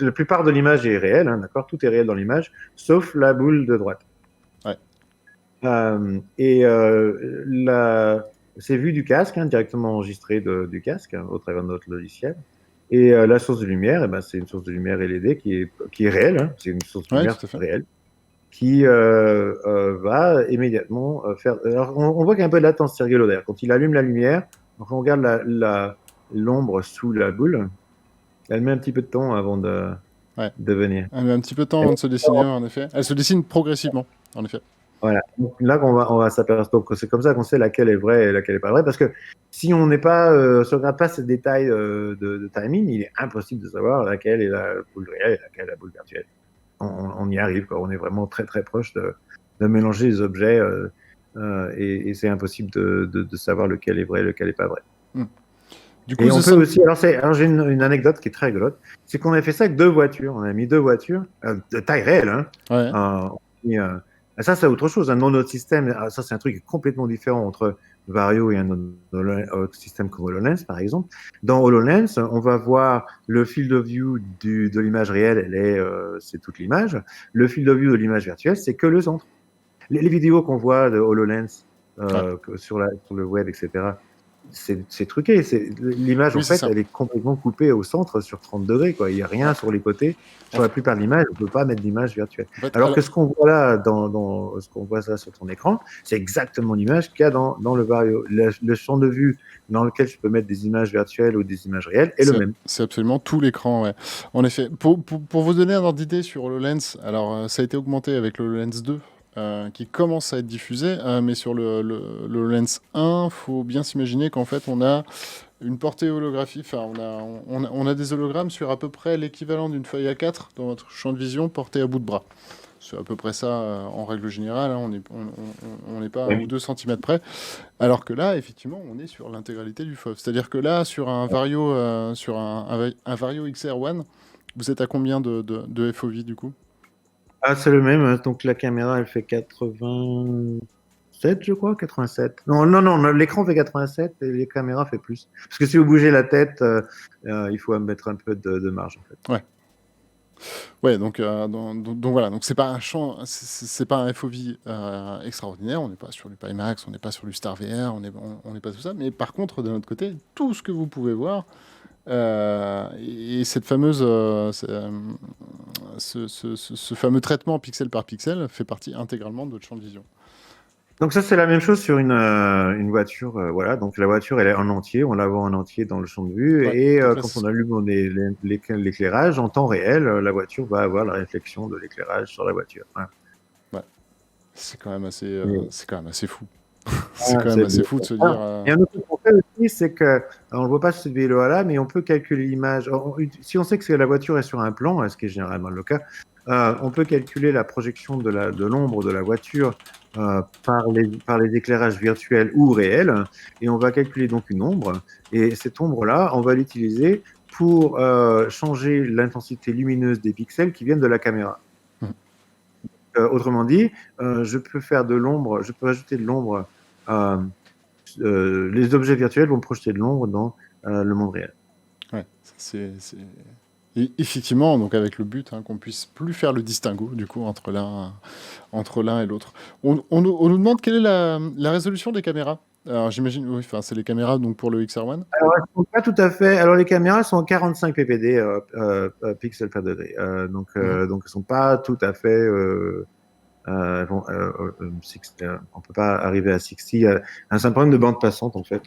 la plupart de l'image est réelle, hein, d'accord? Tout est réel dans l'image, sauf la boule de droite. Ouais. C'est vu du casque, hein, directement enregistré du casque, hein, au travers de notre logiciel. Et la source de lumière, eh ben, c'est une source de lumière LED qui est réelle, hein, c'est une source de Ouais, lumière tout à fait. réelle, qui va immédiatement faire. Alors, on voit qu'il y a un peu de latence, c'est rigolo d'ailleurs. Quand il allume la lumière, donc on regarde l'ombre sous la boule, elle met un petit peu de temps avant Ouais. de venir. Elle met un petit peu de temps avant de se dessiner, en effet. Elle se dessine progressivement, en effet. Voilà. Donc là, on va s'apercevoir que c'est comme ça qu'on sait laquelle est vraie et laquelle est pas vraie. Parce que si on n'est pas, si on regarde pas ces détails de timing, il est impossible de savoir laquelle est la boule réelle et laquelle est la boule virtuelle. On y arrive, quoi. On est vraiment très très proche de mélanger les objets et c'est impossible de savoir lequel est vrai, lequel est pas vrai. Hmm. Du coup, Et on The peut Sun... aussi, alors j'ai une anecdote qui est très rigolote, c'est qu'on a fait ça avec deux voitures. On a mis deux voitures de taille réelle, hein. Ouais. Ça, c'est autre chose. Dans notre système, ça, c'est un truc complètement différent entre Vario et un autre système comme HoloLens, par exemple. Dans HoloLens, on va voir le field of view de l'image réelle, c'est toute l'image. Le field of view de l'image virtuelle, c'est que le centre. Les vidéos qu'on voit de HoloLens Ouais. sur le web, etc., c'est truqué. L'image, en Oui, c'est fait, ça. elle est complètement coupée au centre sur 30 degrés, quoi. Il n'y a rien Ouais. sur les côtés. En Sur la fait, plupart de l'image, on ne peut pas mettre d'image virtuelle. en fait, Alors que ce qu'on voit là, ce qu'on voit ça sur ton écran, c'est exactement l'image qu'il y a dans le Vario. Le champ de vue dans lequel je peux mettre des images virtuelles ou des images réelles est le même. c'est absolument tout l'écran, ouais. En effet, pour vous donner un ordre d'idée sur HoloLens, alors ça a été augmenté avec le HoloLens 2, qui commence à être diffusé, mais sur le HoloLens 1, faut bien s'imaginer qu'en fait, on a une portée holographique, enfin, on a des hologrammes sur à peu près l'équivalent d'une feuille A4 dans votre champ de vision portée à bout de bras. C'est à peu près ça en règle générale, hein, on n'est pas à 1 ou 2 centimètres près. Alors que là, effectivement, on est sur l'intégralité du FOV. C'est-à-dire que là, sur un Vario, un Vario XR1, vous êtes à combien de FOV du coup? Ah, c'est le même. Donc la caméra, elle fait 87, je crois, 87. Non, non, non, l'écran fait 87 et les caméras fait plus. Parce que si vous bougez la tête, il faut mettre un peu de marge, en fait. Ouais. Ouais, donc voilà, donc c'est pas un champ, c'est pas un FOV extraordinaire, on n'est pas sur du Pimax, on n'est pas sur du Star VR, on n'est pas tout ça, mais par contre, de notre côté, tout ce que vous pouvez voir, et cette fameuse, ce fameux traitement pixel par pixel fait partie intégralement de votre champ de vision. Donc ça, c'est la même chose sur une voiture. Voilà, donc la voiture, elle est en entier, on la voit en entier dans le champ de vue. Ouais, Et donc là, quand on allume l'éclairage, en temps réel, la voiture va avoir la réflexion de l'éclairage sur la voiture. Voilà. ouais, Et- c'est quand même assez fou. C'est quand même c'est assez bien. fou de se Ah, dire. et un autre truc qu'on fait aussi, c'est que, on ne le voit pas sur cette vidéo-là, mais on peut calculer l'image. Si on sait que la voiture est sur un plan, ce qui est généralement le cas, on peut calculer la projection de l'ombre de la voiture par les éclairages virtuels ou réels, et on va calculer donc une ombre. Et cette ombre-là, on va l'utiliser pour changer l'intensité lumineuse des pixels qui viennent de la caméra. Mhm. Autrement dit, je peux faire de l'ombre, je peux ajouter de l'ombre les objets virtuels vont projeter de l'ombre dans le monde réel. Ouais, Et effectivement, donc avec le but qu'on puisse plus faire le distinguo du coup entre l'un et l'autre. On nous demande quelle est la résolution des caméras. Alors j'imagine, oui, enfin c'est les caméras donc pour le XR1. Alors, elles sont pas tout à fait. Alors, les caméras sont en 45 ppd pixels par degré. Donc, elles sont pas tout à fait. On peut pas arriver à 60. C'est un problème de bande passante en fait.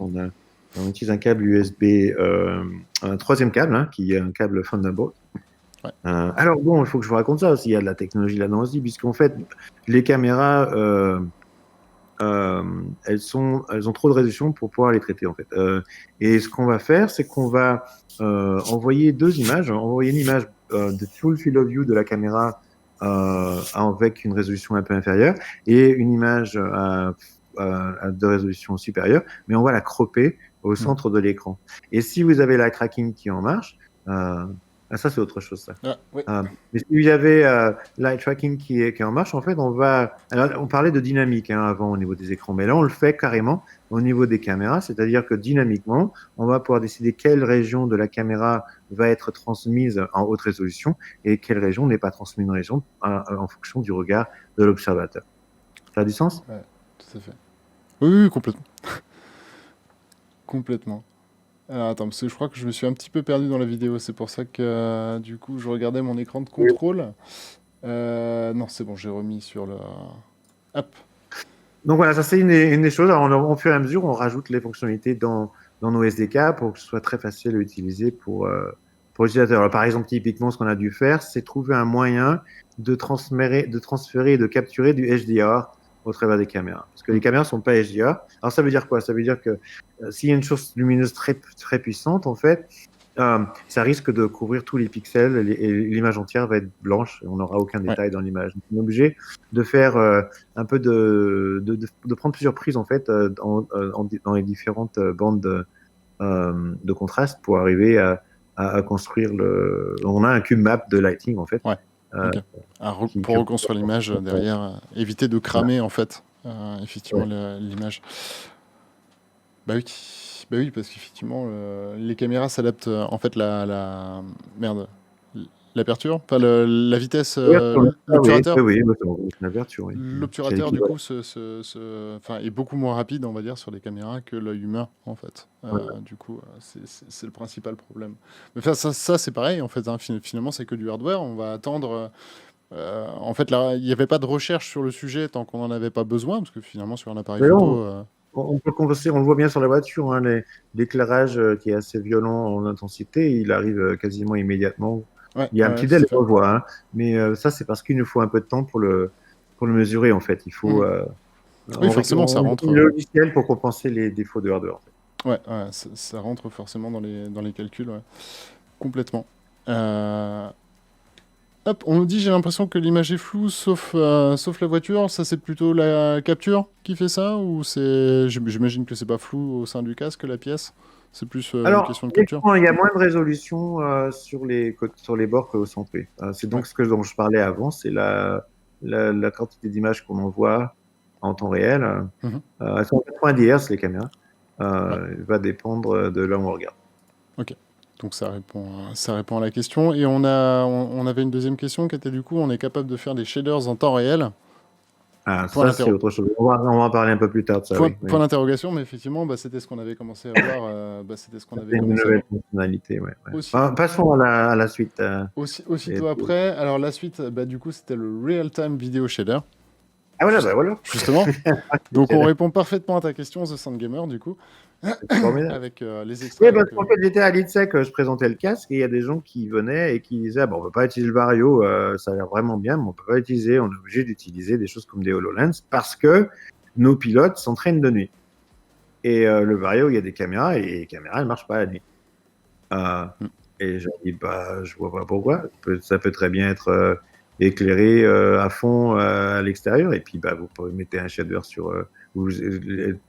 On utilise un câble USB, un troisième câble qui est un câble Thunderbolt. Ouais. Alors bon, il faut que je vous raconte ça aussi. Il y a de la technologie là-dedans aussi, puisqu'en fait, les caméras, elles ont trop de résolution pour pouvoir les traiter en fait. Et ce qu'on va faire, c'est qu'on va envoyer deux images. Envoyer une image de full field of view de la caméra avec une résolution un peu inférieure et une image de résolution supérieure, mais on va la cropper au centre de l'écran. Et si vous avez l'eye tracking qui en marche, ça c'est autre chose ça. Oui. Mais si vous avez l'eye tracking qui est en marche, en fait, alors, on parlait de dynamique avant au niveau des écrans, mais là on le fait carrément au niveau des caméras, c'est-à-dire que dynamiquement, on va pouvoir décider quelle région de la caméra va être transmise en haute résolution et quelle région n'est pas transmise en fonction du regard de l'observateur. Ça a du sens? Ouais, tout à fait. Oui, complètement. Complètement. Alors attends, parce que je crois que je me suis un petit peu perdu dans la vidéo, c'est pour ça que du coup je regardais mon écran de contrôle. Non, c'est bon, j'ai remis sur le... Hop. Donc voilà, ça c'est une des choses. Alors, au fur et à mesure, on rajoute les fonctionnalités dans nos SDK pour que ce soit très facile à utiliser pour l'utilisateur. Alors, par exemple, typiquement, ce qu'on a dû faire, c'est trouver un moyen de transférer et de capturer du HDR au travers des caméras. Parce que les caméras ne sont pas HDR. Alors, ça veut dire quoi? Ça veut dire que s'il y a une source lumineuse très, très puissante, en fait, ça risque de couvrir tous les pixels et l'image entière va être blanche. On n'aura aucun détail dans l'image. On est obligé de faire un peu de prendre plusieurs prises, en fait, dans les différentes bandes de contraste pour arriver à construire On a un cube map de lighting, en fait. Ouais. Pour reconstruire l'image derrière, éviter de cramer en fait effectivement l'image. Bah oui, parce qu'effectivement les caméras s'adaptent en fait l'aperture, enfin la vitesse, l'obturateur. Oui, l'aperture. L'obturateur du coup est beaucoup moins rapide, on va dire, sur les caméras que l'œil humain en fait. Du coup, c'est le principal problème. Mais ça c'est pareil en fait. Finalement, c'est que du hardware. On va attendre. En fait, là, il n'y avait pas de recherche sur le sujet tant qu'on n'en avait pas besoin, parce que finalement, sur un appareil photo... On peut converser, on le voit bien sur la voiture, l'éclairage qui est assez violent en intensité, il arrive quasiment immédiatement. Il y a un petit délai, on le voit, mais ça, c'est parce qu'il nous faut un peu de temps pour le mesurer, en fait. Il faut... oui, forcément, ça rentre... Le logiciel pour compenser les défauts de hardware, en fait. Ouais, ça rentre forcément dans les calculs, complètement. Hop, on nous dit, j'ai l'impression que l'image est floue, sauf la voiture. Ça, c'est plutôt la capture qui fait ça, ou c'est... J'imagine que c'est pas flou au sein du casque, la pièce. C'est plus une question de capture. Il y a moins de résolution sur les bords qu'au centre. C'est donc ce dont je parlais avant, c'est la quantité d'images qu'on envoie en temps réel. Elles sont en 90 Hz, les caméras. Va dépendre de là où on regarde. Ok. Donc ça répond à la question. Et on avait une deuxième question qui était du coup, on est capable de faire des shaders en temps réel. Ça c'est autre chose. On va en parler un peu plus tard de ça. Point d'interrogation, mais effectivement, c'était ce qu'on avait commencé à voir. C'était ce qu'on avait commencé à voir. Une nouvelle fonctionnalité, passons à la suite. Aussitôt après, alors la suite, du coup, c'était le Real-Time Video Shader. Ah voilà. Justement. Donc on répond parfaitement à ta question, The Sound Gamer, du coup. Avec les extraits. Oui, parce qu'en fait, j'étais à l'ITSEC, je présentais le casque et il y a des gens qui venaient et qui disaient on ne peut pas utiliser le Vario, ça a l'air vraiment bien, mais on ne peut pas l'utiliser. On est obligé d'utiliser des choses comme des HoloLens parce que nos pilotes s'entraînent de nuit. Et le Vario, il y a des caméras et les caméras, elles ne marchent pas la nuit. Et j'ai dit je vois pas pourquoi. Ça peut très bien être éclairé à fond à l'extérieur et puis vous pouvez mettre un shader sur vous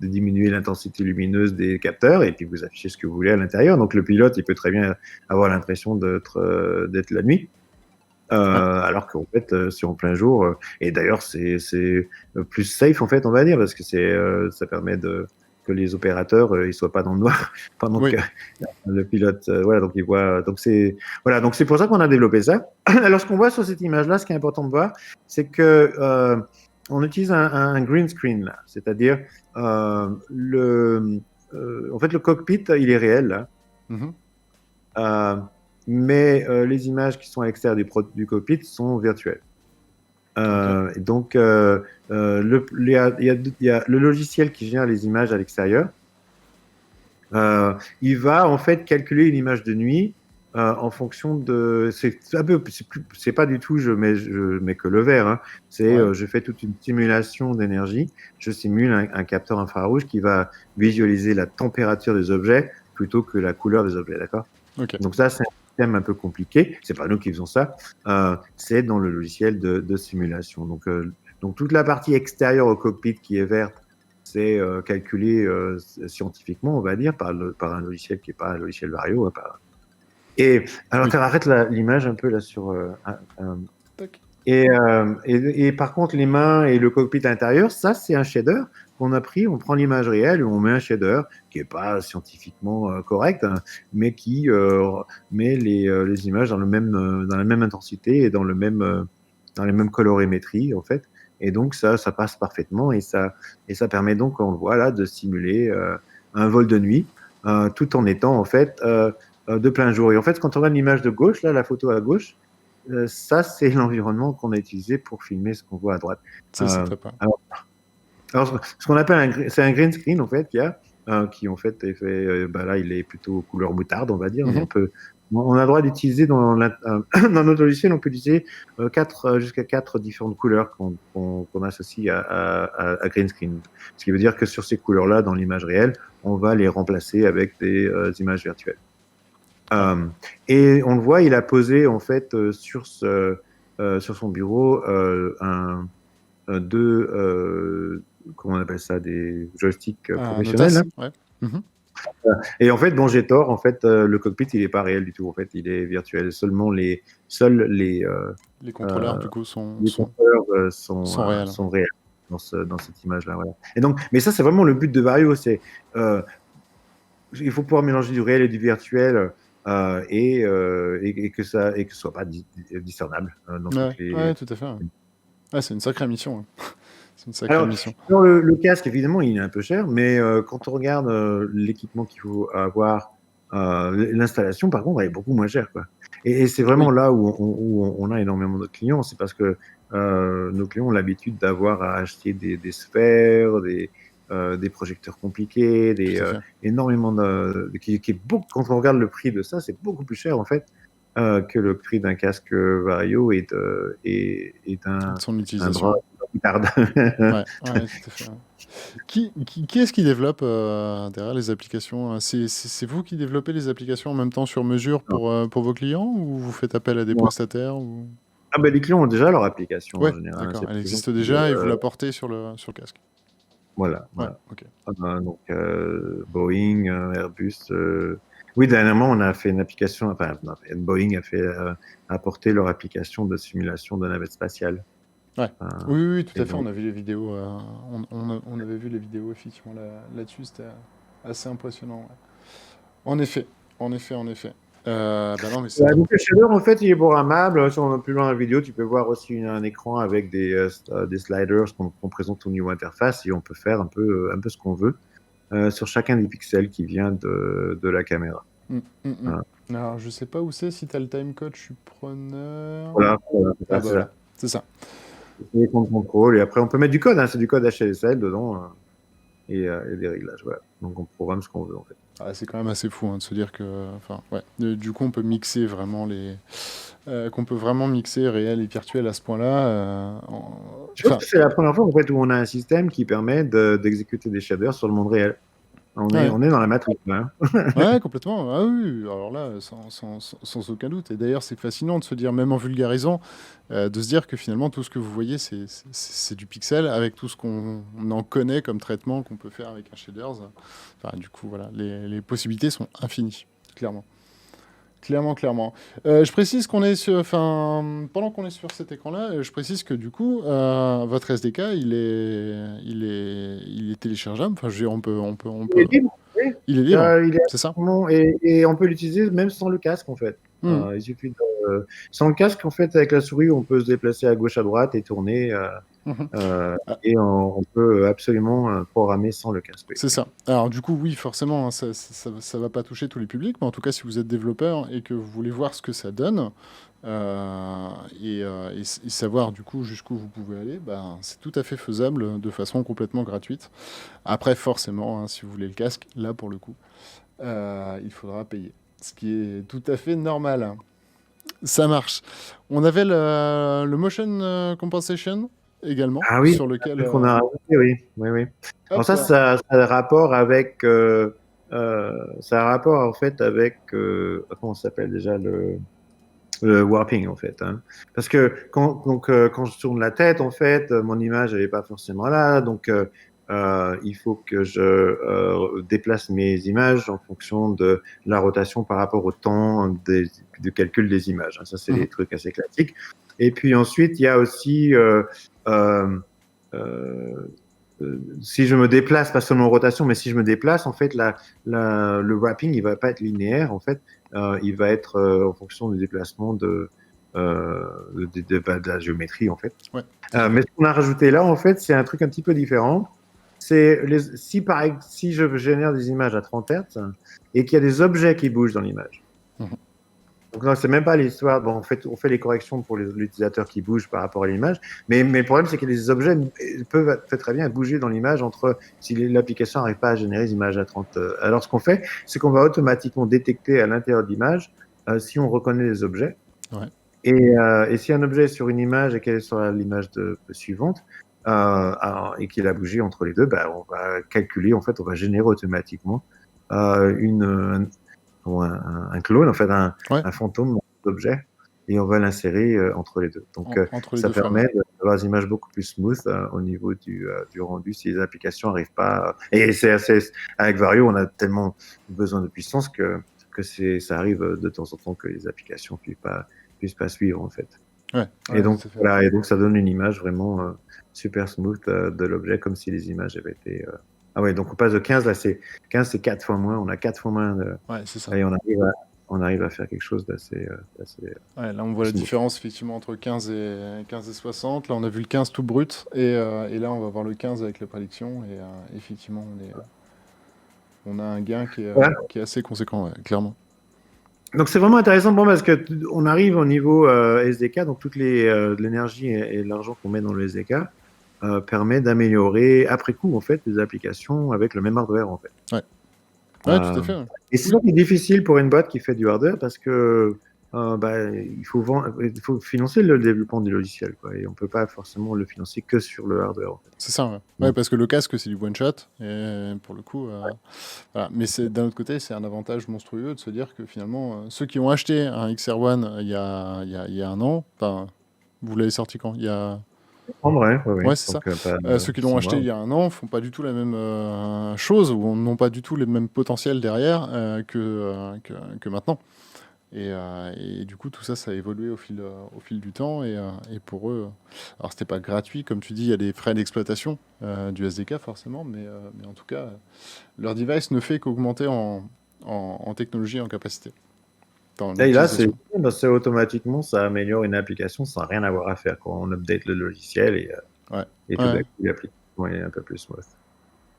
diminuez l'intensité lumineuse des capteurs et puis vous affichez ce que vous voulez à l'intérieur. Donc le pilote, il peut très bien avoir l'impression d'être la nuit. Alors qu'en fait, c'est en plein jour. Et d'ailleurs, c'est plus safe, en fait, on va dire, parce que ça permet que les opérateurs ils soient pas dans le noir pendant que le pilote voilà, donc il voit, donc c'est pour ça qu'on a développé ça. Alors ce qu'on voit sur cette image là, ce qui est important de voir, c'est que on utilise un green screen là, c'est-à-dire en fait le cockpit il est réel là. Mais les images qui sont à l'extérieur du cockpit sont virtuelles. Et donc, il y a le logiciel qui génère les images à l'extérieur. Il va en fait calculer une image de nuit en fonction de. C'est pas du tout je mets que le vert. Hein. Je fais toute une simulation d'énergie. Je simule un capteur infrarouge qui va visualiser la température des objets plutôt que la couleur des objets. D'accord. Donc ça, c'est un système un peu compliqué. C'est pas nous qui faisons ça. C'est dans le logiciel de simulation. Donc toute la partie extérieure au cockpit qui est verte, c'est calculé scientifiquement, on va dire, par un logiciel qui n'est pas un logiciel Vario. Et alors, tu arrêtes l'image un peu là sur. Et par contre, les mains et le cockpit intérieur, ça, c'est un shader qu'on a pris. On prend l'image réelle et on met un shader qui n'est pas scientifiquement correct, hein, mais qui met les images dans la même intensité et dans les mêmes colorimétries, en fait. Et donc, ça passe parfaitement et ça permet donc, on le voit là, de simuler un vol de nuit tout en étant, en fait, de plein jour. Et en fait, quand on regarde l'image de gauche, là, la photo à gauche, ça, c'est l'environnement qu'on a utilisé pour filmer ce qu'on voit à droite. Ça, c'est top. Alors, ce qu'on appelle c'est un green screen, en fait, qui, en fait, est fait, là, il est plutôt couleur moutarde, on va dire. On a le droit d'utiliser dans notre logiciel, on peut utiliser jusqu'à 4 différentes couleurs qu'on associe à green screen. Ce qui veut dire que sur ces couleurs-là, dans l'image réelle, on va les remplacer avec des images virtuelles. Et on le voit, il a posé en fait sur son bureau comment on appelle ça, des joysticks professionnels. Et en fait, bon, j'ai tort. En fait, le cockpit, il est pas réel du tout. En fait, il est virtuel. Seuls les contrôleurs du coup sont réels dans cette image-là. Voilà. Et donc, mais ça, c'est vraiment le but de Vario. C'est il faut pouvoir mélanger du réel et du virtuel. Et que ce soit pas discernable. Tout à fait. C'est une sacrée mission. C'est une sacrée mission. Le casque, évidemment, il est un peu cher, mais quand on regarde l'équipement qu'il faut avoir, l'installation, par contre, elle est beaucoup moins chère. Quoi. Et c'est vraiment là où on a énormément de clients. C'est parce que nos clients ont l'habitude d'avoir à acheter des sphères, des projecteurs compliqués, énormément quand on regarde le prix de ça, c'est beaucoup plus cher en fait que le prix d'un casque Vario et son utilisation. Tout à fait. Qui est-ce qui développe derrière les applications? C'est vous qui développez les applications en même temps sur mesure pour vos clients ou vous faites appel à des prestataires ou... Les clients ont déjà leur application en général. D'accord. Elle existe déjà et vous la portez sur le casque. Voilà. Donc Boeing, Airbus. Oui, dernièrement, on a fait une application. Enfin, Boeing a apporté leur application de simulation de navette spatiale. Oui, tout à fait. On a vu les vidéos. On avait vu les vidéos effectivement là-dessus. C'était assez impressionnant. Ouais. En effet. Donc le shader, en fait, il est programmable. Si on va plus loin dans la vidéo, tu peux voir aussi un écran avec des sliders qu'on présente au niveau interface et on peut faire un peu ce qu'on veut sur chacun des pixels qui vient de la caméra. Alors, je sais pas où c'est. Si tu as le timecode, je suis preneur. Voilà. C'est ça. Les contrôle et après on peut mettre du code. C'est du code HLSL dedans et des réglages. Voilà. Donc on programme ce qu'on veut en fait. C'est quand même assez fou de se dire que, du coup, on peut mixer vraiment qu'on peut vraiment mixer réel et virtuel à ce point-là. Je pense que c'est la première fois en fait où on a un système qui permet d'exécuter des shaders sur le monde réel. On est dans la matrice. Ouais, complètement. Ah oui, alors là, sans aucun doute. Et d'ailleurs, c'est fascinant de se dire, même en vulgarisant, de se dire que finalement, tout ce que vous voyez, c'est du pixel avec tout ce qu'on en connaît comme traitement qu'on peut faire avec un shaders. Du coup, voilà, les possibilités sont infinies, clairement. Clairement. Je précise qu'on est sur, enfin, pendant qu'on est sur cet écran-là, je précise que du coup, votre SDK, il est téléchargeable. Enfin, je veux dire, Il est libre, oui. Il est libre, Il est c'est ça? et on peut l'utiliser même sans le casque, en fait. Il suffit sans le casque, en fait, avec la souris, on peut se déplacer à gauche, à droite et tourner. Mhm. Et on peut absolument programmer sans le casque. Oui. C'est ça. Alors du coup, oui, forcément, hein, ça va pas toucher tous les publics, mais en tout cas, si vous êtes développeur et que vous voulez voir ce que ça donne, et savoir du coup jusqu'où vous pouvez aller, bah, c'est tout à fait faisable de façon complètement gratuite. Après, forcément, hein, si vous voulez le casque, là pour le coup, il faudra payer. Ce qui est tout à fait normal. Ça marche. On avait le motion compensation également, Ah oui, sur lequel... qu'on a rajouté, oui. Oui. Alors hop, ça a un rapport avec... ça a un rapport, en fait, avec... comment ça s'appelle déjà le warping, en fait. Hein. Parce que quand je tourne la tête, en fait, mon image, elle n'est pas forcément là. Donc, il faut que je déplace mes images en fonction de la rotation par rapport au temps de calcul des images. Hein. Ça, c'est des trucs assez classiques. Et puis ensuite, il y a aussi... euh, si je me déplace, pas seulement en rotation, mais si je me déplace, en fait, le wrapping, il va pas être linéaire, en fait, il va être en fonction du déplacement de la géométrie, en fait. ouais. Mais ce qu'on a rajouté là, en fait, c'est un truc un petit peu différent. C'est si je génère des images à 30 Hz et qu'il y a des objets qui bougent dans l'image. Donc non, c'est même pas l'histoire. Bon, en fait, on fait les corrections pour l'utilisateur qui bouge par rapport à l'image, mais le problème c'est que les objets peuvent très bien bouger dans l'image si l'application n'arrive pas à générer des images à 30. Alors ce qu'on fait, c'est qu'on va automatiquement détecter à l'intérieur de l'image si on reconnaît les objets. Ouais. Et si un objet est sur une image et qu'elle est sur l'image suivante et qu'il a bougé entre les deux, ben, on va calculer, en fait, on va générer automatiquement un clone, en fait, un fantôme d'objet, et on va l'insérer entre les deux. Donc, ça permet d'avoir des images beaucoup plus smooth au niveau du rendu si les applications n'arrivent pas. Et avec Vario, on a tellement besoin de puissance que ça arrive de temps en temps que les applications puissent pas suivre, en fait. Et donc, voilà, et donc, ça donne une image vraiment super smooth de l'objet, comme si les images avaient été... Ah ouais, donc on passe de 15, là, 15, c'est 4 fois moins, on a 4 fois moins Ouais, c'est ça. Et on arrive à faire quelque chose d'assez... ouais, là, on voit la différence, effectivement, entre 15 et 60. Là, on a vu le 15 tout brut, et là, on va voir le 15 avec la prédiction, et effectivement, on a un gain qui est assez conséquent, ouais, clairement. Donc c'est vraiment intéressant parce que on arrive au niveau SDK, donc toute l'énergie et l'argent qu'on met dans le SDK permet d'améliorer après coup en fait les applications avec le même hardware en fait. Ouais, tout à fait. Ouais. Et c'est difficile pour une boîte qui fait du hardware parce que il faut financer le développement du logiciel, quoi, et on peut pas forcément le financer que sur le hardware. En fait. C'est ça, ouais, parce que le casque c'est du one shot et pour le coup, voilà. Mais d'un autre côté, c'est un avantage monstrueux de se dire que finalement, ceux qui ont acheté un XR1 il y a un an, enfin, vous l'avez sorti quand? Il y a... Ouais, c'est ça. Ceux qui l'ont acheté il y a un an font pas du tout la même chose ou n'ont pas du tout les mêmes potentiels derrière que maintenant. Et du coup, tout ça, ça a évolué au fil du temps. Et pour eux, alors c'était pas gratuit, comme tu dis, il y a des frais d'exploitation du SDK forcément, mais en tout cas, leur device ne fait qu'augmenter en technologie et en capacité. Et là, c'est automatiquement, ça améliore une application sans rien avoir à faire. Quand on update le logiciel et tout d'un coup, l'application est un peu plus smooth.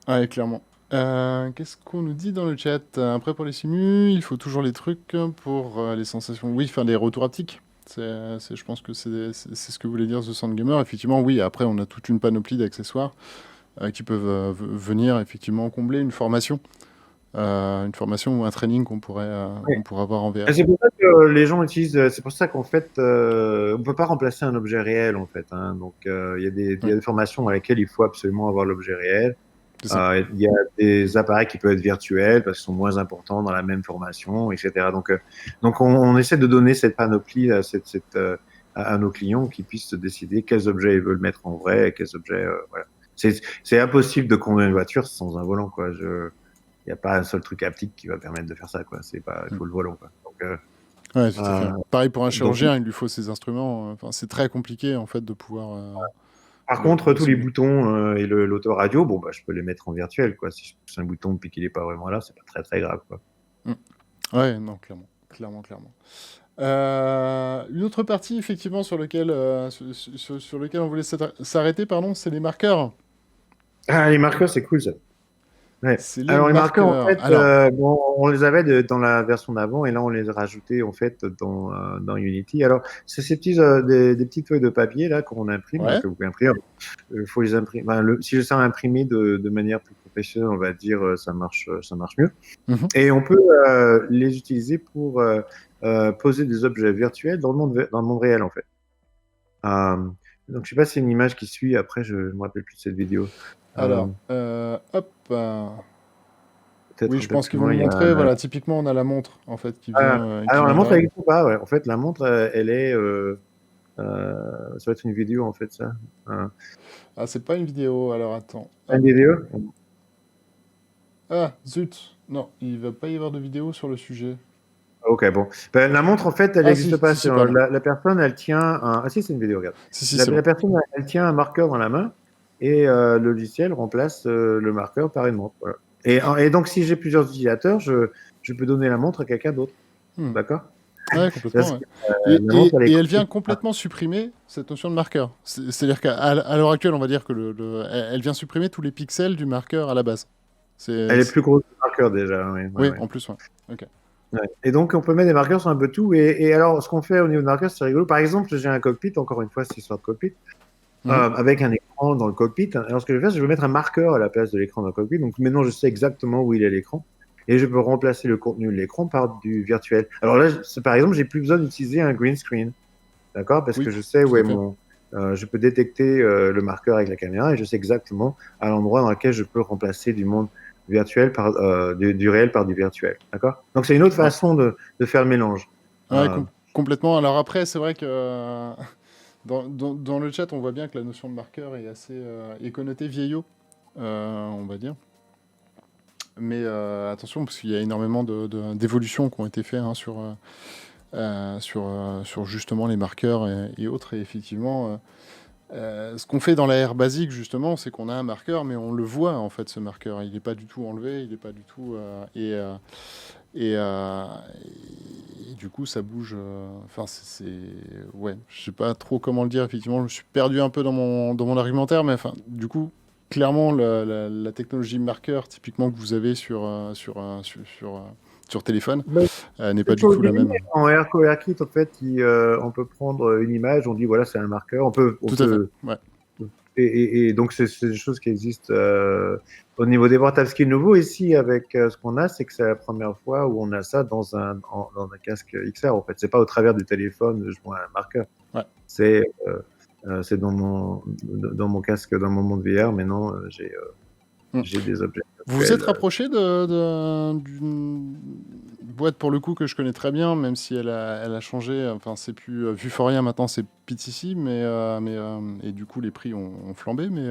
Ouais, clairement. Qu'est-ce qu'on nous dit dans le chat? Après, pour les simus, il faut toujours les trucs pour les sensations. Oui, enfin, les retours haptiques. Je pense que c'est ce que voulait dire The Sound Gamer. Effectivement, oui, après, on a toute une panoplie d'accessoires qui peuvent venir effectivement combler une formation ou un training qu'on pourrait avoir en VR. C'est pour ça que les gens utilisent. C'est pour ça qu'en fait, on peut pas remplacer un objet réel, en fait. Hein. Donc, il y a des formations dans lesquelles il faut absolument avoir l'objet réel. Il y a des appareils qui peuvent être virtuels parce qu'ils sont moins importants dans la même formation, etc. Donc on essaie de donner cette panoplie à nos clients qui puissent décider quels objets ils veulent mettre en vrai et quels objets. Voilà. C'est impossible de conduire une voiture sans un volant, quoi. Il n'y a pas un seul truc haptique qui va permettre de faire ça, quoi. Il faut le volant, quoi. Donc, Ouais, tout à fait. Pareil pour un chirurgien, il lui faut ses instruments. Enfin, c'est très compliqué en fait de pouvoir. Par contre, tous les simuler. boutons et l'autoradio, bon, bah, je peux les mettre en virtuel, quoi. Si je pousse un bouton puis qu'il n'est pas vraiment là, c'est pas très très grave, quoi. Ouais, non, clairement. Une autre partie, effectivement, sur lequel on voulait s'arrêter, pardon, c'est les marqueurs. Ah, les marqueurs, c'est cool ça. Ouais. C'est les Alors les marqueurs, en marqueurs. fait, Alors, bon, on les avait dans la version d'avant et là on les a rajoutés en fait dans Unity. Alors c'est ces petits des petites feuilles de papier là qu'on imprime, là, ouais. que vous pouvez imprimer. Faut les imprimer. Enfin, si je sais imprimer de manière plus professionnelle, on va dire ça marche mieux. Mhm. Et on peut les utiliser pour poser des objets virtuels dans le monde réel en fait. Donc je sais pas si c'est une image qui suit. Après je me rappelle plus de cette vidéo. Alors, hop. Peut-être Oui, un je peu pense plus qu'ils vont loin, nous il y a montrer. Voilà, typiquement, on a la montre en fait qui alors la montre, viendra. elle n'existe pas, ouais. En fait, la montre, elle est. Ça va être une vidéo, en fait, ça. Ah, c'est pas une vidéo. Alors attends. Une Hop. vidéo? Ah, zut. Non, il va pas y avoir de vidéo sur le sujet. Ok, bon. Ben, la montre, en fait, elle Ah, n'existe pas. si, pardon. La personne, elle tient un. Ah, si, c'est une vidéo, regarde. Si, c'est La bon. personne, elle tient un marqueur dans la main et le logiciel remplace le marqueur par une montre. Voilà. Et donc, si j'ai plusieurs utilisateurs, je peux donner la montre à quelqu'un d'autre. Hmm. D'accord? Ouais, Parce complètement. que, Ouais. la montre, elle est. Et elle vient complètement supprimer cette notion de marqueur. C'est-à-dire qu'à l'heure actuelle, on va dire que elle vient supprimer tous les pixels du marqueur à la base. Elle est plus grosse que le marqueur, déjà. Oui, Oui, ouais. en plus, ouais. Ok. Ouais. Et donc, on peut mettre des marqueurs sur un peu tout. Et alors, ce qu'on fait au niveau de marqueurs, c'est rigolo. Par exemple, j'ai un cockpit, encore une fois, cette histoire de cockpit, avec un écran dans le cockpit. Alors, ce que je vais faire, c'est que je vais mettre un marqueur à la place de l'écran dans le cockpit. Donc, maintenant, je sais exactement où il est l'écran. Et je peux remplacer le contenu de l'écran par du virtuel. Alors là, par exemple, j'ai plus besoin d'utiliser un green screen. D'accord? Parce que Oui, je sais où tout est à fait. je peux détecter le marqueur avec la caméra et je sais exactement à l'endroit dans lequel je peux remplacer du monde virtuel du réel par du virtuel. D'accord? Donc c'est une autre Ouais, façon de faire le mélange. ouais, complètement. Alors après, c'est vrai que dans le chat, on voit bien que la notion de marqueur est assez est connotée vieillot, on va dire. Mais attention, parce qu'il y a énormément d'évolutions qui ont été faites sur justement les marqueurs et autres. Et effectivement, ce qu'on fait dans la R basique, justement, c'est qu'on a un marqueur, mais on le voit, en fait, ce marqueur. Il n'est pas du tout enlevé, il n'est pas du tout... et, euh, et du coup, ça bouge... Enfin, ouais, je sais pas trop comment le dire, effectivement. Je me suis perdu un peu dans mon argumentaire, mais enfin, du coup, clairement, la technologie marqueur, typiquement, que vous avez sur téléphone, n'est pas du tout la même. En AirKit, en fait, on peut prendre une image, on dit voilà, c'est un marqueur. Tout à fait, ouais. Et donc, c'est des choses qui existent au niveau des portables. Ce qui est nouveau ici avec ce qu'on a, c'est que c'est la première fois où on a ça dans un casque XR. En fait, c'est pas au travers du téléphone, je vois un marqueur. Ouais. C'est dans mon casque, dans mon monde VR. Maintenant, j'ai des objets. Vous vous êtes rapproché d'une boîte pour le coup que je connais très bien, même si elle a changé. Enfin, c'est plus Vuforia maintenant, c'est PTC, et du coup les prix ont flambé. Mais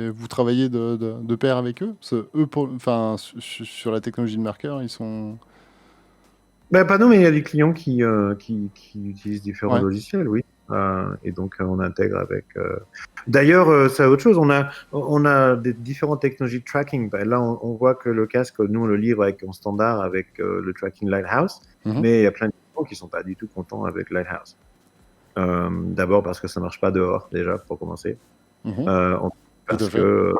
vous travaillez de pair avec eux. Eux, enfin, sur la technologie de marqueur, ils sont. Ben, pas nous, mais il y a des clients qui utilisent différents Ouais. logiciels, oui. Et donc, on intègre avec. D'ailleurs, c'est autre chose. On a des différentes technologies de tracking. Ben, là, on voit que le casque, nous, on le livre en standard avec le tracking Lighthouse. Mais il y a plein de gens qui ne sont pas du tout contents avec Lighthouse. D'abord parce que ça ne marche pas dehors, déjà, pour commencer. Parce que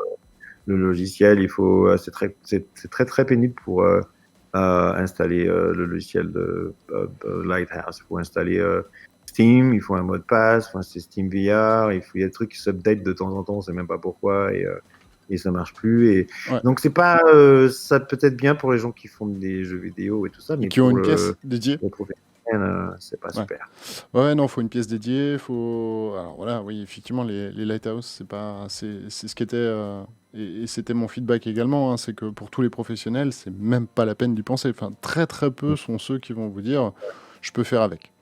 le logiciel, c'est très, très pénible pour installer le logiciel de Lighthouse. Il faut installer Steam, il faut un mot de passe, il faut installer Steam VR, il y a des trucs qui s'update de temps en temps, on ne sait même pas pourquoi, et ça ne marche plus. Donc, c'est pas, ça peut être bien pour les gens qui font des jeux vidéo et tout ça, mais qui ont une pièce dédiée. C'est pas super. Ouais, non, faut une pièce dédiée, Alors voilà, oui, effectivement, les Lighthouse, c'est ce qui était, et c'était mon feedback également, hein, c'est que pour tous les professionnels, c'est même pas la peine d'y penser. Enfin, très très peu sont ceux qui vont vous dire, je peux faire avec.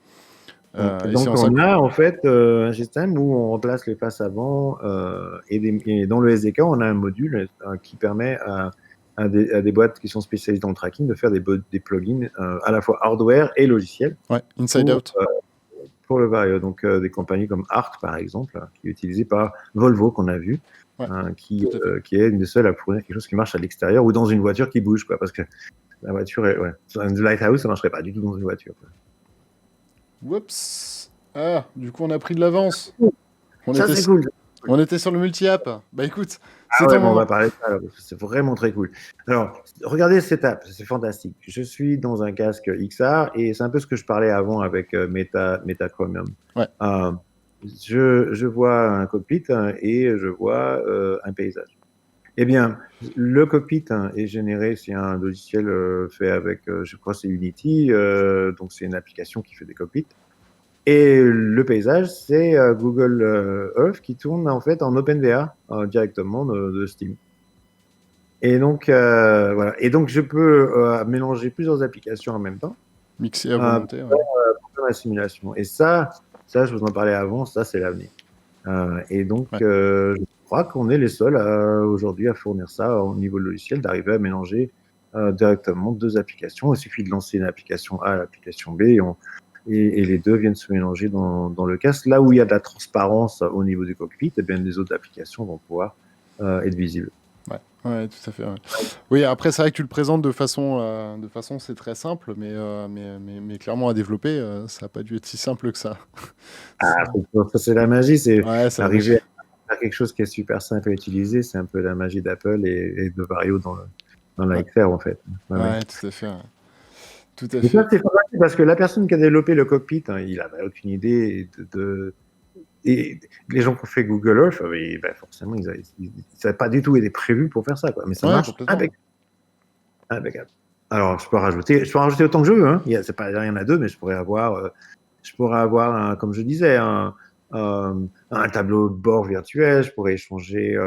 Donc on a en fait un système où on remplace les faces avant et dans le SDK, on a un module qui permet à des boîtes qui sont spécialisées dans le tracking de faire des plugins à la fois hardware et logiciel. Ouais, Inside Out. Pour le Vario. Donc, des compagnies comme Arc, par exemple, qui est utilisée par Volvo, qu'on a vu, qui est une des seules à fournir quelque chose qui marche à l'extérieur ou dans une voiture qui bouge, quoi, parce que la voiture est. Ouais. Un Lighthouse, ça marcherait pas du tout dans une voiture. Quoi. Oups. Ah, du coup, on a pris de l'avance. Ça, c'est cool. On était sur le multi-app. Bah écoute, c'est ton moment. On va parler de ça. C'est vraiment très cool. Alors, regardez cette app, c'est fantastique. Je suis dans un casque XR et c'est un peu ce que je parlais avant avec Meta Chromium. Ouais. Je vois un cockpit et je vois un paysage. Eh bien, le cockpit est généré, c'est un logiciel fait avec, je crois, c'est Unity, donc c'est une application qui fait des cockpits. Et le paysage, c'est Google Earth qui tourne en fait en OpenVR directement de Steam. Et donc, voilà. Et donc, je peux mélanger plusieurs applications en même temps. Mixer à volonté. Pour faire la simulation. Et ça, je vous en parlais avant, ça, c'est l'avenir. Et donc, je crois qu'on est les seuls aujourd'hui à fournir ça au niveau logiciel, d'arriver à mélanger directement deux applications. Il suffit de lancer une application A, l'application B, et les deux viennent se mélanger dans le casque. Là où il y a de la transparence au niveau du cockpit, et bien les autres applications vont pouvoir être visibles. Ouais, tout à fait. Ouais. Oui, après, c'est vrai que tu le présentes de façon c'est très simple, mais clairement à développer, ça n'a pas dû être si simple que ça. Ça, c'est la magie, c'est arriver à faire quelque chose qui est super simple à utiliser, c'est un peu la magie d'Apple et de Vario dans la XR, en fait. Ouais, tout à fait. Tout à fait. Ça, c'est fantastique parce que la personne qui a développé le cockpit, il n'avait aucune idée et les gens qui ont fait Google Earth, forcément, ils n'avaient pas du tout été prévus pour faire ça. Quoi. Mais ça marche impeccable. Alors, je peux rajouter autant que je veux. Hein. C'est pas rien à deux, mais je pourrais avoir, comme je disais, un tableau de bord virtuel. Je pourrais échanger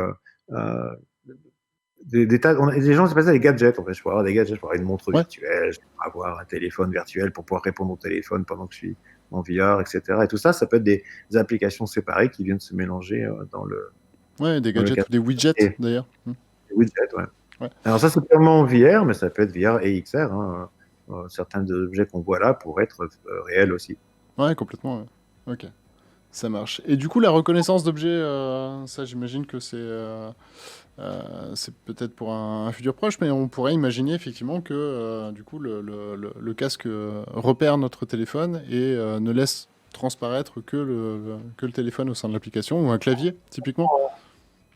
des tas. Les gens, c'est pas ça, des gadgets. En fait, je pourrais avoir des gadgets. Je pourrais avoir une montre virtuelle. Je pourrais avoir un téléphone virtuel pour pouvoir répondre au téléphone pendant que je suis en VR, etc. Et tout ça, ça peut être des applications séparées qui viennent se mélanger dans le. Ouais, des gadgets ou des widgets d'ailleurs. Des widgets, ouais. Alors ça, c'est purement VR, mais ça peut être VR et XR. Hein. Certains objets qu'on voit là pourraient être réels aussi. Ouais, complètement. Ouais. Ok, ça marche. Et du coup, la reconnaissance d'objets, ça, j'imagine que c'est peut-être pour un futur proche, mais on pourrait imaginer effectivement que du coup le casque repère notre téléphone et ne laisse transparaître que le téléphone au sein de l'application ou un clavier, typiquement.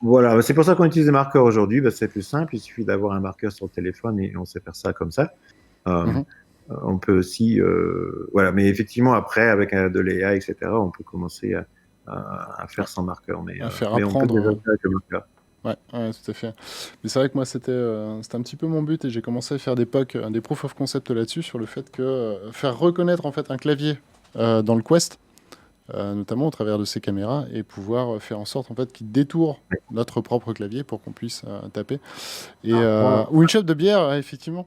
Voilà, c'est pour ça qu'on utilise des marqueurs aujourd'hui. C'est plus simple, il suffit d'avoir un marqueur sur le téléphone et on sait faire ça comme ça. On peut aussi, voilà, mais effectivement après avec de l'AI, etc., on peut commencer à faire sans marqueur, mais apprendre, on peut déjà faire avec le marqueur. Ouais, tout à fait. Mais c'est vrai que moi, c'était un petit peu mon but et j'ai commencé à faire des POC, des proof of concept là-dessus, sur le fait que faire reconnaître en fait un clavier dans le Quest, notamment au travers de ces caméras, et pouvoir faire en sorte en fait qu'il détourne notre propre clavier pour qu'on puisse taper. Et, ou une chef de bière, effectivement.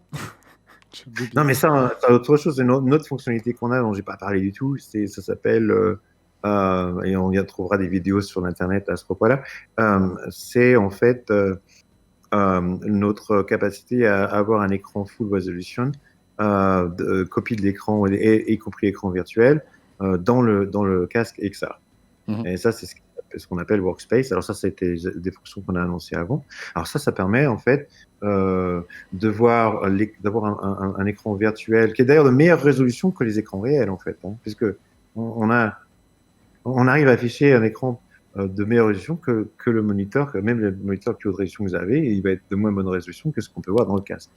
Non, mais ça, autre chose, c'est une autre fonctionnalité qu'on a dont j'ai pas parlé du tout. Ça s'appelle et on y trouvera des vidéos sur l'internet à ce propos-là. C'est en fait notre capacité à avoir un écran full resolution, copie de l'écran, y compris écran virtuel, dans le casque XR. Et ça, c'est ce qu'on appelle Workspace. Alors ça, c'était des fonctions qu'on a annoncées avant. Alors ça permet en fait d'avoir un écran virtuel qui est d'ailleurs de meilleure résolution que les écrans réels en fait, puisque on arrive à afficher un écran de meilleure résolution que le moniteur, que même le moniteur plus haute résolution que vous avez, il va être de moins bonne résolution que ce qu'on peut voir dans le casque.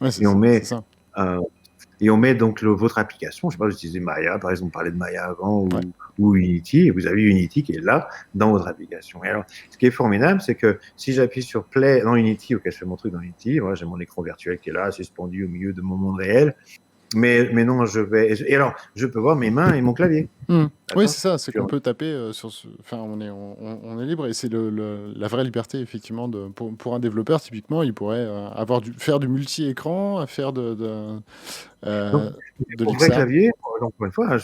Et on met donc votre application, je sais pas, vous utilisez Maya, par exemple, on parlait de Maya avant, ou Unity, et vous avez Unity qui est là, dans votre application. Et alors, ce qui est formidable, c'est que si j'appuie sur Play dans Unity, je fais mon truc dans Unity, voilà, j'ai mon écran virtuel qui est là, suspendu au milieu de mon monde réel, mais non, et alors, je peux voir mes mains et mon clavier. Oui, c'est ça, c'est qu'on peut taper sur enfin, on est libre, et c'est la vraie liberté, effectivement, pour un développeur, typiquement, il pourrait faire du multi-écran, faire de mon vrai clavier, encore une fois,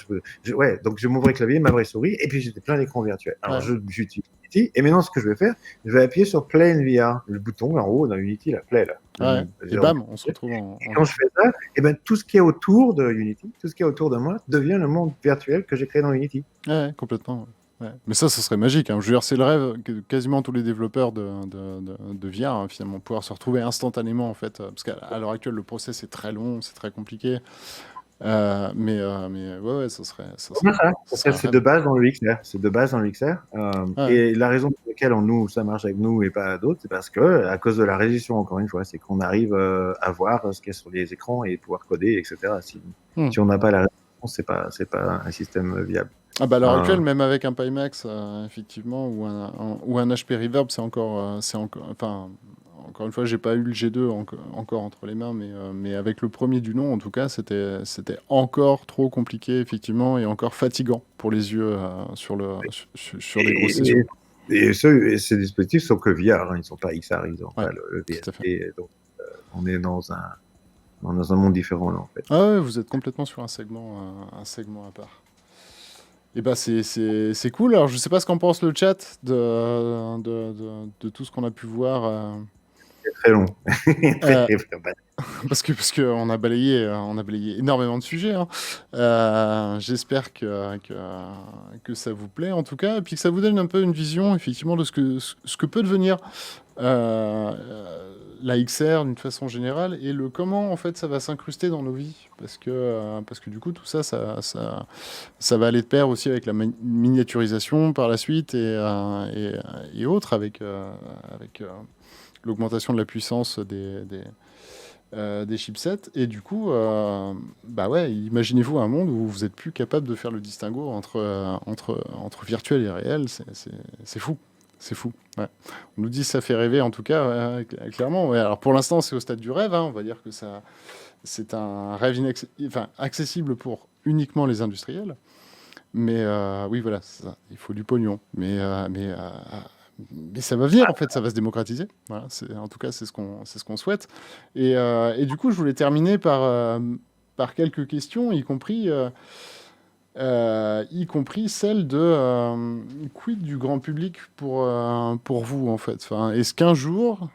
donc j'ai mon vrai clavier, ma vraie souris, et puis j'ai plein d'écrans virtuels. Alors, j'utilise Unity. Et maintenant, ce que je vais faire, je vais appuyer sur Play in VR, le bouton en haut dans Unity, la Play là. Ouais. Et bam, on se retrouve Et quand je fais ça, et ben, tout ce qui est autour de Unity, tout ce qui est autour de moi, devient le monde virtuel que j'ai créé dans Unity. Ouais, complètement. Ouais. Mais ça serait magique. Hein. Je veux dire, c'est le rêve que quasiment tous les développeurs de VR, hein, finalement, pouvoir se retrouver instantanément, en fait. Parce qu'à l'heure actuelle, le process est très long, c'est très compliqué. Mais ouais, ça serait C'est de base dans le XR. C'est de base dans le XR. Ouais. Et la raison pour laquelle ça marche avec nous et pas d'autres, c'est parce que, à cause de la résolution, encore une fois, c'est qu'on arrive à voir ce qu'il y a sur les écrans et pouvoir coder, etc. Si on n'a pas la résolution, c'est pas un système viable. Ah bah à l'heure actuelle, même avec un Pimax, effectivement, ou un HP Reverb, c'est encore, enfin, encore une fois, j'ai pas eu le G2 encore entre les mains, mais avec le premier du nom, en tout cas, c'était encore trop compliqué, effectivement, et encore fatigant pour les yeux sur des grosses sessions. Et ces dispositifs sont que VR, hein, ils sont pas XR, ils n'ont pas le VST, donc on est dans un monde différent là, en fait. Ah ouais, vous êtes complètement sur un segment à part. Et bah c'est cool. Alors je sais pas ce qu'en pense le chat de tout ce qu'on a pu voir. C'est très long. Parce que on a balayé énormément de sujets. Hein. J'espère que ça vous plaît en tout cas, et puis que ça vous donne un peu une vision effectivement de ce que peut devenir la XR d'une façon générale, et le comment en fait ça va s'incruster dans nos vies, parce que du coup tout ça va aller de pair aussi avec la miniaturisation par la suite et autres, avec l'augmentation de la puissance des chipsets. Et du coup, bah ouais, imaginez-vous un monde où vous êtes plus capable de faire le distinguo entre virtuel et réel. C'est fou. C'est fou. Ouais. On nous dit ça fait rêver, en tout cas, ouais, clairement. Ouais. Alors pour l'instant, c'est au stade du rêve. Hein. On va dire que c'est un rêve accessible pour uniquement les industriels. Mais oui, voilà, ça. Il faut du pognon. Mais ça va venir, en fait, ça va se démocratiser. Voilà, en tout cas, c'est ce qu'on souhaite. Et du coup, je voulais terminer par quelques questions, y compris celle de quid du grand public pour vous, en fait. Enfin, est-ce qu'un jour,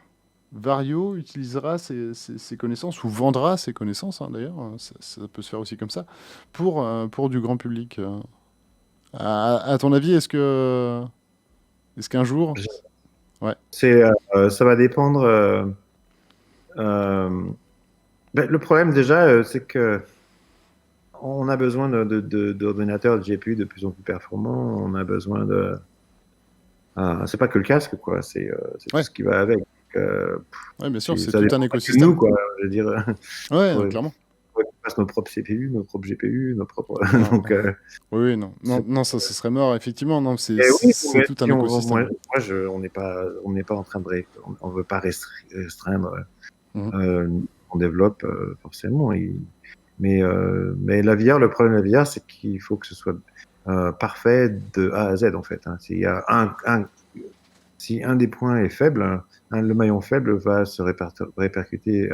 Vario utilisera ses connaissances, ou vendra ses connaissances, hein, d'ailleurs, ça peut se faire aussi comme ça, pour du grand public à ton avis, est-ce qu'un jour... Ouais. Ça va dépendre... le problème, déjà, c'est que on a besoin d'ordinateurs de GPU de plus en plus performants. On a besoin de... c'est pas que le casque, quoi. C'est tout ce qui va avec. Oui, bien sûr, c'est tout un écosystème. Nous, quoi, je veux dire. Ouais, clairement. On passe nos propres CPU, nos propres GPU, nos propres... Donc, oui, non, ça serait mort, effectivement. Non, c'est tout un écosystème. On n'est pas en train de... On veut pas restreindre. On développe, forcément. Mais la VR, le problème de la VR, c'est qu'il faut que ce soit parfait de A à Z, en fait. Hein. Si un des points est faible, le maillon faible va se répercuter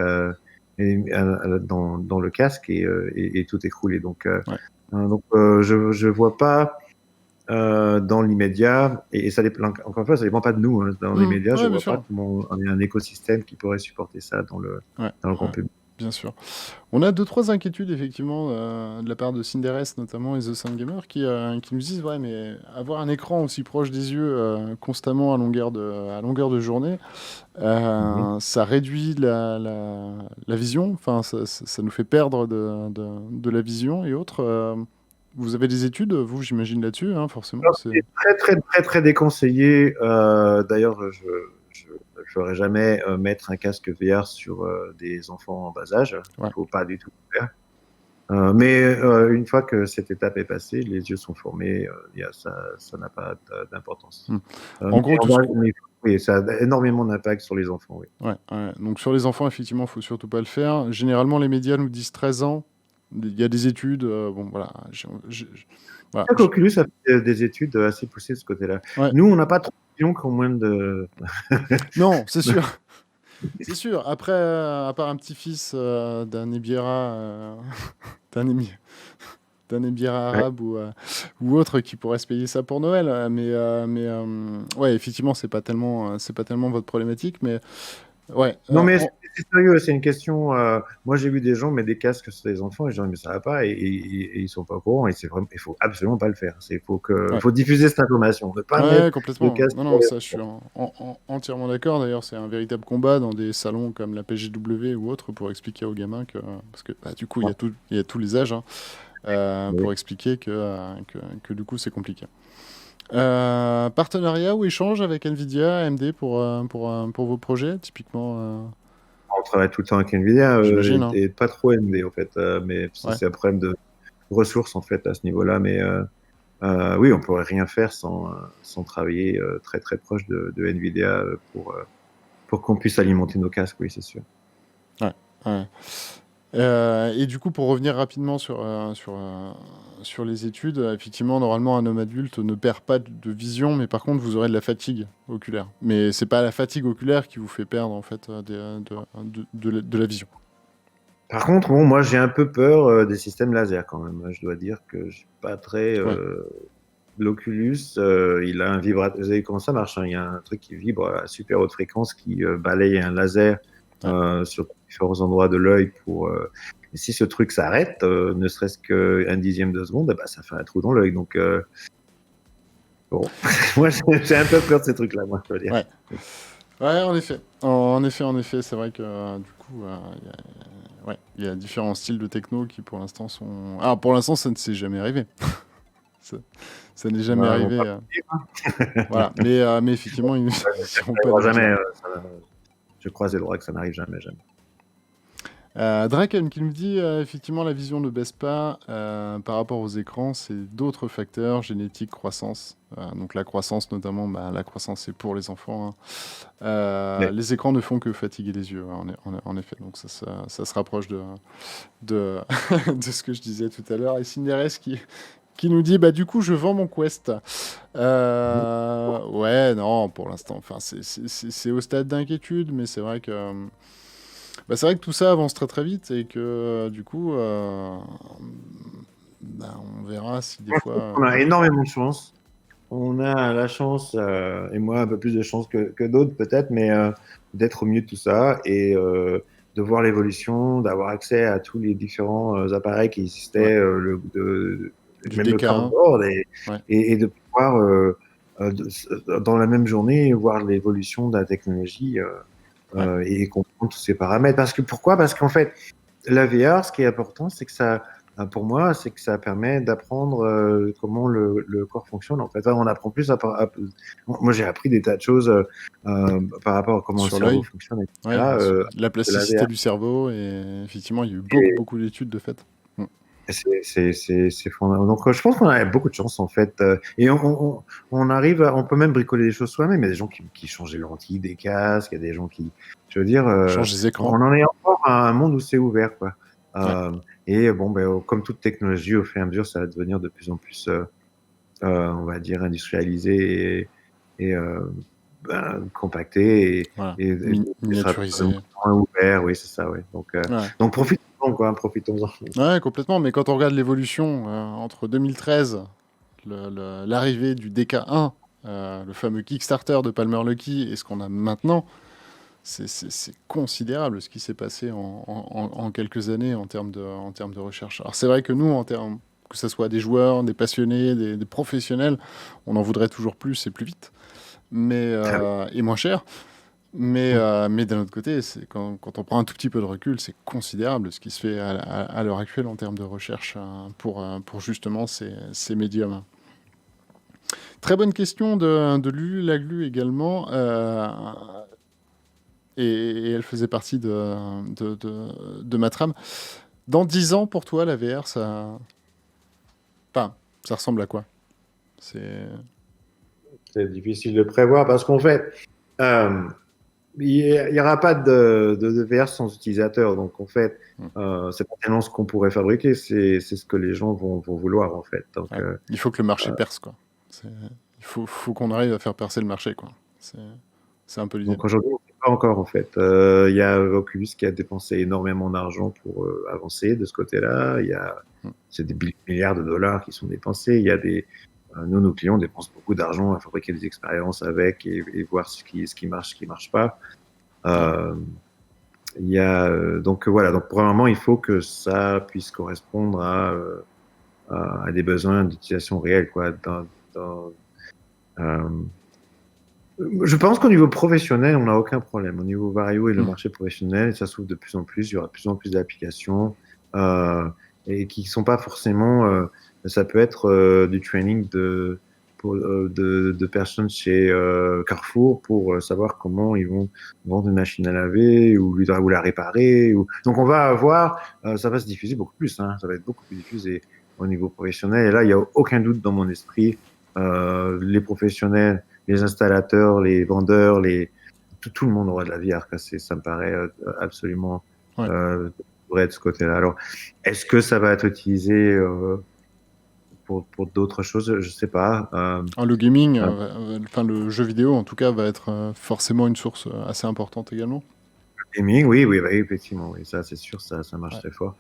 dans le casque et tout écrouler. Donc, je vois pas dans l'immédiat, et ça dépend, encore une fois, ça dépend pas de nous. Hein. Dans l'immédiat, je vois pas comment on a un écosystème qui pourrait supporter ça dans le grand public. Bien sûr. On a 2-3 inquiétudes, effectivement, de la part de Cinderès, notamment, et The Sound Gamer, qui nous disent, ouais, mais avoir un écran aussi proche des yeux constamment à longueur de journée, ça réduit la vision, enfin, ça nous fait perdre de la vision et autres. Vous avez des études, vous, j'imagine, là-dessus, hein, forcément. C'est très, très, très, très déconseillé. D'ailleurs, je ne ferai jamais mettre un casque VR sur des enfants en bas âge. Il ne faut pas du tout le faire. Mais une fois que cette étape est passée, les yeux sont formés, ça n'a pas d'importance. En gros, oui, ça a énormément d'impact sur les enfants. Oui. Ouais. Donc sur les enfants, effectivement, il ne faut surtout pas le faire. Généralement, les médias nous disent 13 ans. Il y a des études, bon voilà. Voilà. Oculus a fait des études assez poussées de ce côté-là. Ouais. Nous, on n'a pas trop de vision qu'au moins de... Non, c'est sûr. C'est sûr. Après, à part un petit-fils d'un Nibiera, d'un émir Ouais. arabe ou autre qui pourrait se payer ça pour Noël. Ouais, effectivement, c'est pas tellement votre problématique, mais ouais. Non, mais c'est sérieux, c'est une question. Moi, j'ai vu des gens mettre des casques sur les enfants et je dis, mais ça va pas, et ils sont pas au courant, et c'est vraiment, il faut absolument pas le faire. Il Ouais. faut diffuser cette information, ne pas mettre Ouais, de complètement. casque Non, sur non, les ça, je suis enfants. entièrement d'accord. D'ailleurs, c'est un véritable combat dans des salons comme la PGW ou autre pour expliquer aux gamins que, parce que bah, du coup, Ouais. il y a tous les âges, hein, Oui. pour expliquer que du coup, c'est compliqué. Partenariat ou échange avec Nvidia, AMD pour vos projets, typiquement, On travaille tout le temps avec Nvidia, j'imagine, hein. et pas trop AMD en fait, mais Ouais. c'est un problème de ressources en fait à ce niveau-là. Mais oui, on pourrait rien faire sans travailler très très proche de Nvidia pour qu'on puisse alimenter nos casques, oui, c'est sûr. Ouais. Ouais. Et du coup, pour revenir rapidement sur les études, effectivement, normalement, un homme adulte ne perd pas de vision, mais par contre, vous aurez de la fatigue oculaire. Mais c'est pas la fatigue oculaire qui vous fait perdre, en fait, de la vision. Par contre, bon, moi j'ai un peu peur des systèmes laser quand même. Je dois dire que je suis pas très. Ouais, L'Oculus, il a un vibrateur. Vous savez comment ça marche, hein. Il y a un truc qui vibre à super haute fréquence qui balaye un laser ouais, sur différents endroits de l'œil pour. Et si ce truc s'arrête, ne serait-ce qu'un dixième de seconde, eh ben, ça fait un trou dans l'œil. Donc, bon, moi j'ai un peu peur de ces trucs-là, moi, je dois dire. ouais. Ouais, en effet. En effet, c'est vrai que du coup, ouais, il y a différents styles de techno qui, pour l'instant, sont. Ah, pour l'instant, ça ne s'est jamais arrivé. Ça, ça n'est jamais Bah, on arrivé. va pas dire, hein. Voilà. Mais effectivement, ils Ça n'iront pas n'arrivera nous le jamais. dire. Je croise les doigts que ça n'arrive jamais, jamais. Draken qui nous dit effectivement la vision ne baisse pas par rapport aux écrans, c'est d'autres facteurs, génétique, croissance. Donc la croissance notamment, bah, la croissance c'est pour les enfants, hein. Mais, Les écrans ne font que fatiguer les yeux, hein, en effet. Donc ça se rapproche de, de ce que je disais tout à l'heure. Et Cinderès qui nous dit bah du coup je vends mon Quest. Ouais non pour l'instant, enfin c'est au stade d'inquiétude, mais c'est vrai que bah, c'est vrai que tout ça avance très très vite et que du coup, bah, on verra si des moi, je fois. trouve qu'on a énormément de chance. On a la chance, et moi un peu plus de chance que d'autres peut-être, mais d'être au milieu de tout ça et de voir l'évolution, d'avoir accès à tous les différents appareils qui Ouais, existaient, du même le DK1. cardboard, Ouais, et de pouvoir, dans la même journée, voir l'évolution de la technologie ouais, et comprendre tous ces paramètres. Parce que pourquoi? Parce qu'en fait, la VR, ce qui est important, c'est que ça, pour moi, c'est que ça permet d'apprendre comment le corps fonctionne. En fait, enfin, on apprend plus moi, j'ai appris des tas de choses par rapport à comment le sur cerveau l'œil. fonctionne, Ouais, etc. la De la plasticité VR. du cerveau et effectivement, il y a eu beaucoup Et beaucoup d'études de fait. Mm. c'est fondamental. Donc, je pense qu'on a beaucoup de chance en fait. Et on arrive, on peut même bricoler les choses soi-même. Il y a des gens qui changent les lentilles des casques. Il y a des gens qui, je veux dire, Change les écrans. on en est encore à un monde où c'est ouvert, quoi. Ouais, Et bon, ben, comme toute technologie, au fur et à mesure, ça va devenir de plus en plus, on va dire, industrialisé et compacté voilà, et il sera miniaturisé. moins ouvert. Oui, c'est ça, oui. Ouais. Donc profitons-en, quoi, profitons-en. Ouais, complètement. Mais quand on regarde l'évolution entre 2013, l'arrivée du DK1, le fameux Kickstarter de Palmer Luckey, et ce qu'on a maintenant, c'est considérable ce qui s'est passé en quelques années en termes de recherche. Alors c'est vrai que nous, que ce soit des joueurs, des passionnés, des professionnels, on en voudrait toujours plus et plus vite, Ah oui. et moins cher. Mais d'un autre côté, quand on prend un tout petit peu de recul, c'est considérable ce qui se fait à l'heure actuelle en termes de recherche pour justement ces médiums. Très bonne question de Lulu Laglu également. Et elle faisait partie de ma trame. Dans 10 ans, pour toi, la VR, enfin, ça ressemble à quoi? C'est... C'est difficile de prévoir parce qu'en fait, euh, il n'y aura pas de VR sans utilisateur. Donc, en fait, Hmm. c'est pas tellement ce qu'on pourrait fabriquer, c'est ce que les gens vont vouloir, en fait. Donc, Ouais. Il faut que le marché perce, quoi. Il faut qu'on arrive à faire percer le marché, quoi. C'est un peu l'idée. donc aujourd'hui, Pas encore en fait. Il y a Oculus qui a dépensé énormément d'argent pour avancer de ce côté-là. C'est des milliards de dollars qui sont dépensés. Il y a nous, nos clients dépensent beaucoup d'argent à fabriquer des expériences avec et voir ce qui marche, ce qui marche pas. Donc voilà. Donc pour un moment, il faut que ça puisse correspondre à des besoins d'utilisation réelle, quoi. Je pense qu'au niveau professionnel, on n'a aucun problème. Au niveau Vario et le marché professionnel, ça s'ouvre de plus en plus. Il y aura de plus en plus d'applications et qui ne sont pas forcément. Ça peut être du training de personnes chez Carrefour pour savoir comment ils vont vendre une machine à laver ou la réparer. Donc on va avoir, ça va se diffuser beaucoup plus. Hein, ça va être beaucoup plus diffusé au niveau professionnel. Et là, il n'y a aucun doute dans mon esprit. Les professionnels, les installateurs, les vendeurs, tout le monde aura de la VR. Ça me paraît absolument vrai de ce côté-là. Alors, est-ce que ça va être utilisé pour d'autres choses? Je sais pas. Le gaming, le jeu vidéo en tout cas, va être forcément une source assez importante également. Le gaming, oui, effectivement, oui, ça c'est sûr, ça marche très fort.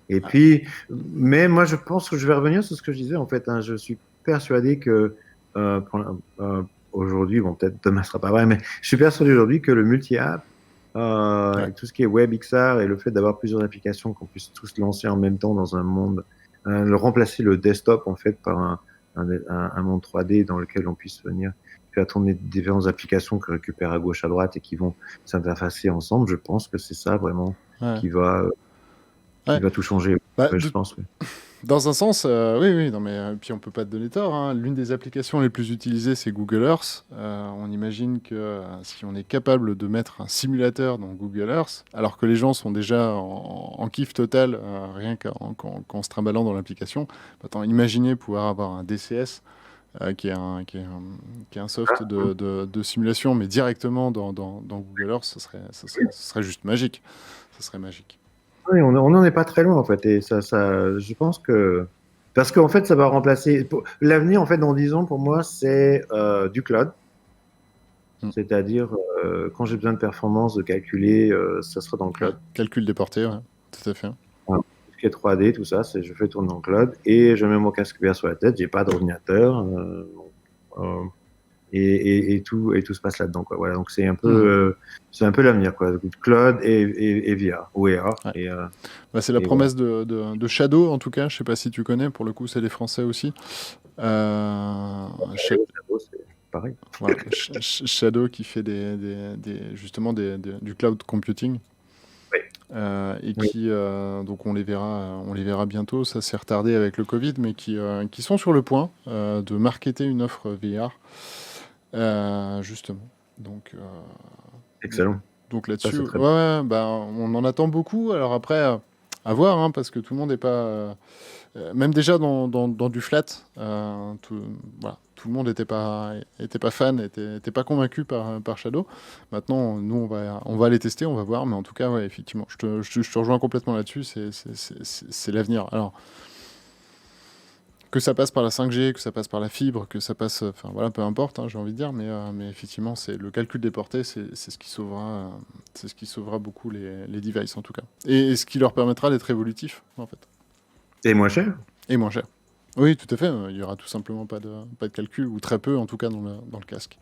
Et puis, mais moi je pense que je vais revenir sur ce que je disais en fait. Hein, je suis persuadé que aujourd'hui, bon peut-être demain ce sera pas vrai, mais je suis persuadé aujourd'hui que le multi-app, tout ce qui est WebXR et le fait d'avoir plusieurs applications qu'on puisse tous lancer en même temps dans un monde, remplacer le desktop en fait par un monde 3D dans lequel on puisse venir faire tourner différentes applications que récupère à gauche, à droite et qui vont s'interfacer ensemble. Je pense que c'est ça vraiment qui va tout changer. Je pense. Oui. Dans un sens, oui, non, mais puis on peut pas te donner tort. Hein. L'une des applications les plus utilisées, c'est Google Earth. On imagine que si on est capable de mettre un simulateur dans Google Earth, alors que les gens sont déjà en kiff total, rien qu'en se trimballant dans l'application, imaginez pouvoir avoir un DCS qui est un soft de simulation, mais directement dans Google Earth, ce serait juste magique. Ce serait magique. Oui, on n'en est pas très loin en fait, et ça, je pense que parce qu'en fait, ça va remplacer. L'avenir en fait dans 10 ans pour moi, c'est du cloud, c'est-à-dire quand j'ai besoin de performance, de calculer, ça sera dans le cloud. Calcul déporté, ouais, tout à fait. Tout ce qui est 3D, tout ça, je fais tourner dans le cloud et je mets mon casque VR sur la tête. J'ai pas d'ordinateur. Et tout se passe là-dedans, quoi. Voilà, donc c'est un peu l'avenir, quoi. Cloud et VR ou AR. Ouais. C'est la promesse de Shadow, en tout cas. Je sais pas si tu connais. Pour le coup, c'est les Français aussi. Shadow, c'est pareil. Voilà. Shadow qui fait justement du cloud computing. Et qui donc on les verra bientôt. Ça s'est retardé avec le Covid, mais qui sont sur le point de marketer une offre VR. Justement. Donc, excellent. Donc là-dessus, on en attend beaucoup. Alors après, à voir, hein, parce que tout le monde n'est pas... même déjà dans du flat, tout le monde n'était pas fan, n'était pas convaincu par Shadow. Maintenant, nous, on va les tester, on va voir. Mais en tout cas, ouais, effectivement, je te rejoins complètement là-dessus. C'est l'avenir. Alors... Que ça passe par la 5G, que ça passe par la fibre, que ça passe... Enfin, voilà, peu importe, hein, j'ai envie de dire, mais effectivement, c'est le calcul déporté, c'est ce qui sauvera beaucoup les devices, en tout cas. Et ce qui leur permettra d'être évolutifs, en fait. Et moins cher. Et moins cher. Oui, tout à fait. Il n'y aura tout simplement pas de calcul, ou très peu, en tout cas, dans le casque.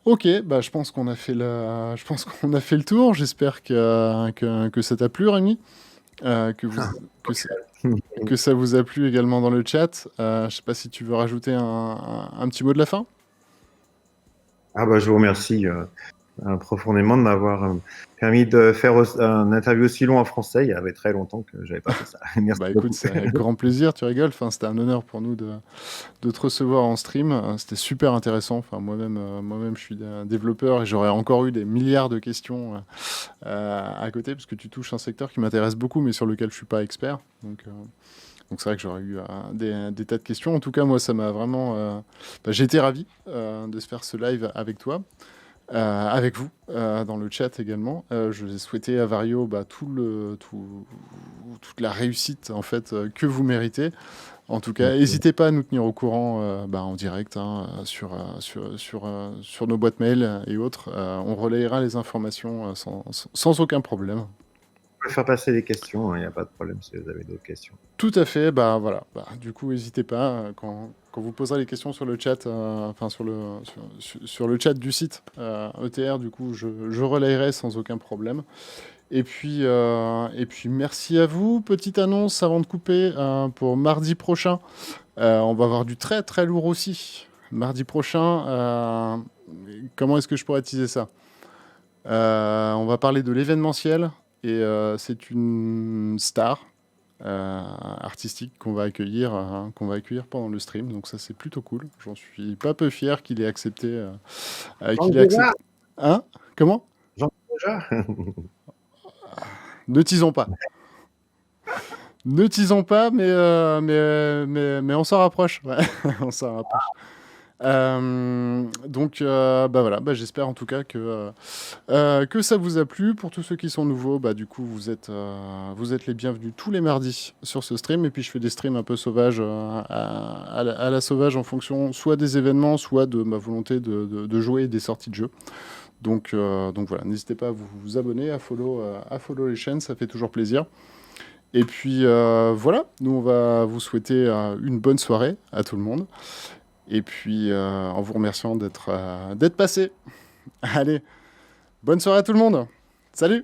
Ok, je pense qu'on a fait le tour. J'espère que ça t'a plu, Rémi. Que ça vous a plu également dans le chat. Je sais pas si tu veux rajouter un petit mot de la fin. Je vous remercie profondément de m'avoir permis de faire un interview aussi long en français. Il y avait très longtemps que j'avais pas fait ça. Merci beaucoup. Écoute, c'est avec grand plaisir, tu rigoles. Enfin, c'était un honneur pour nous de te recevoir en stream. C'était super intéressant. Enfin, moi-même, je suis un développeur et j'aurais encore eu des milliards de questions à côté parce que tu touches un secteur qui m'intéresse beaucoup, mais sur lequel je suis pas expert. Donc c'est vrai que j'aurais eu des tas de questions. En tout cas, moi, ça m'a vraiment... j'ai été ravi de se faire ce live avec toi. avec vous dans le chat également. Je vais souhaiter à Vario toute la réussite en fait que vous méritez. En tout cas, n'hésitez pas à nous tenir au courant en direct sur nos boîtes mail et autres. On relayera les informations sans aucun problème. Vous pouvez faire passer des questions, il n'y a pas de problème si vous avez d'autres questions. Tout à fait, voilà. Du coup, n'hésitez pas quand vous poserez les questions sur le chat, sur le chat du site ETR, du coup, je relayerai sans aucun problème. Et puis merci à vous. Petite annonce avant de couper pour mardi prochain. On va avoir du très très lourd aussi. Mardi prochain, comment est-ce que je pourrais teaser ça On va parler de l'événementiel et c'est une star artistique qu'on va accueillir pendant le stream. Donc ça c'est plutôt cool. J'en suis pas peu fier qu'il ait accepté. Hein Comment Déjà Ne teasons pas. Ne teasons pas, mais on s'en rapproche. Ouais, on s'en rapproche. Donc, voilà. J'espère en tout cas que ça vous a plu. Pour tous ceux qui sont nouveaux, du coup, vous êtes les bienvenus tous les mardis sur ce stream. Et puis, je fais des streams un peu sauvages à la sauvage en fonction soit des événements, soit de ma volonté de jouer et des sorties de jeux. Donc voilà, n'hésitez pas à vous abonner, à follow les chaînes, ça fait toujours plaisir. Et puis voilà, nous on va vous souhaiter une bonne soirée à tout le monde. Et puis en vous remerciant d'être passé. Allez, bonne soirée à tout le monde. Salut.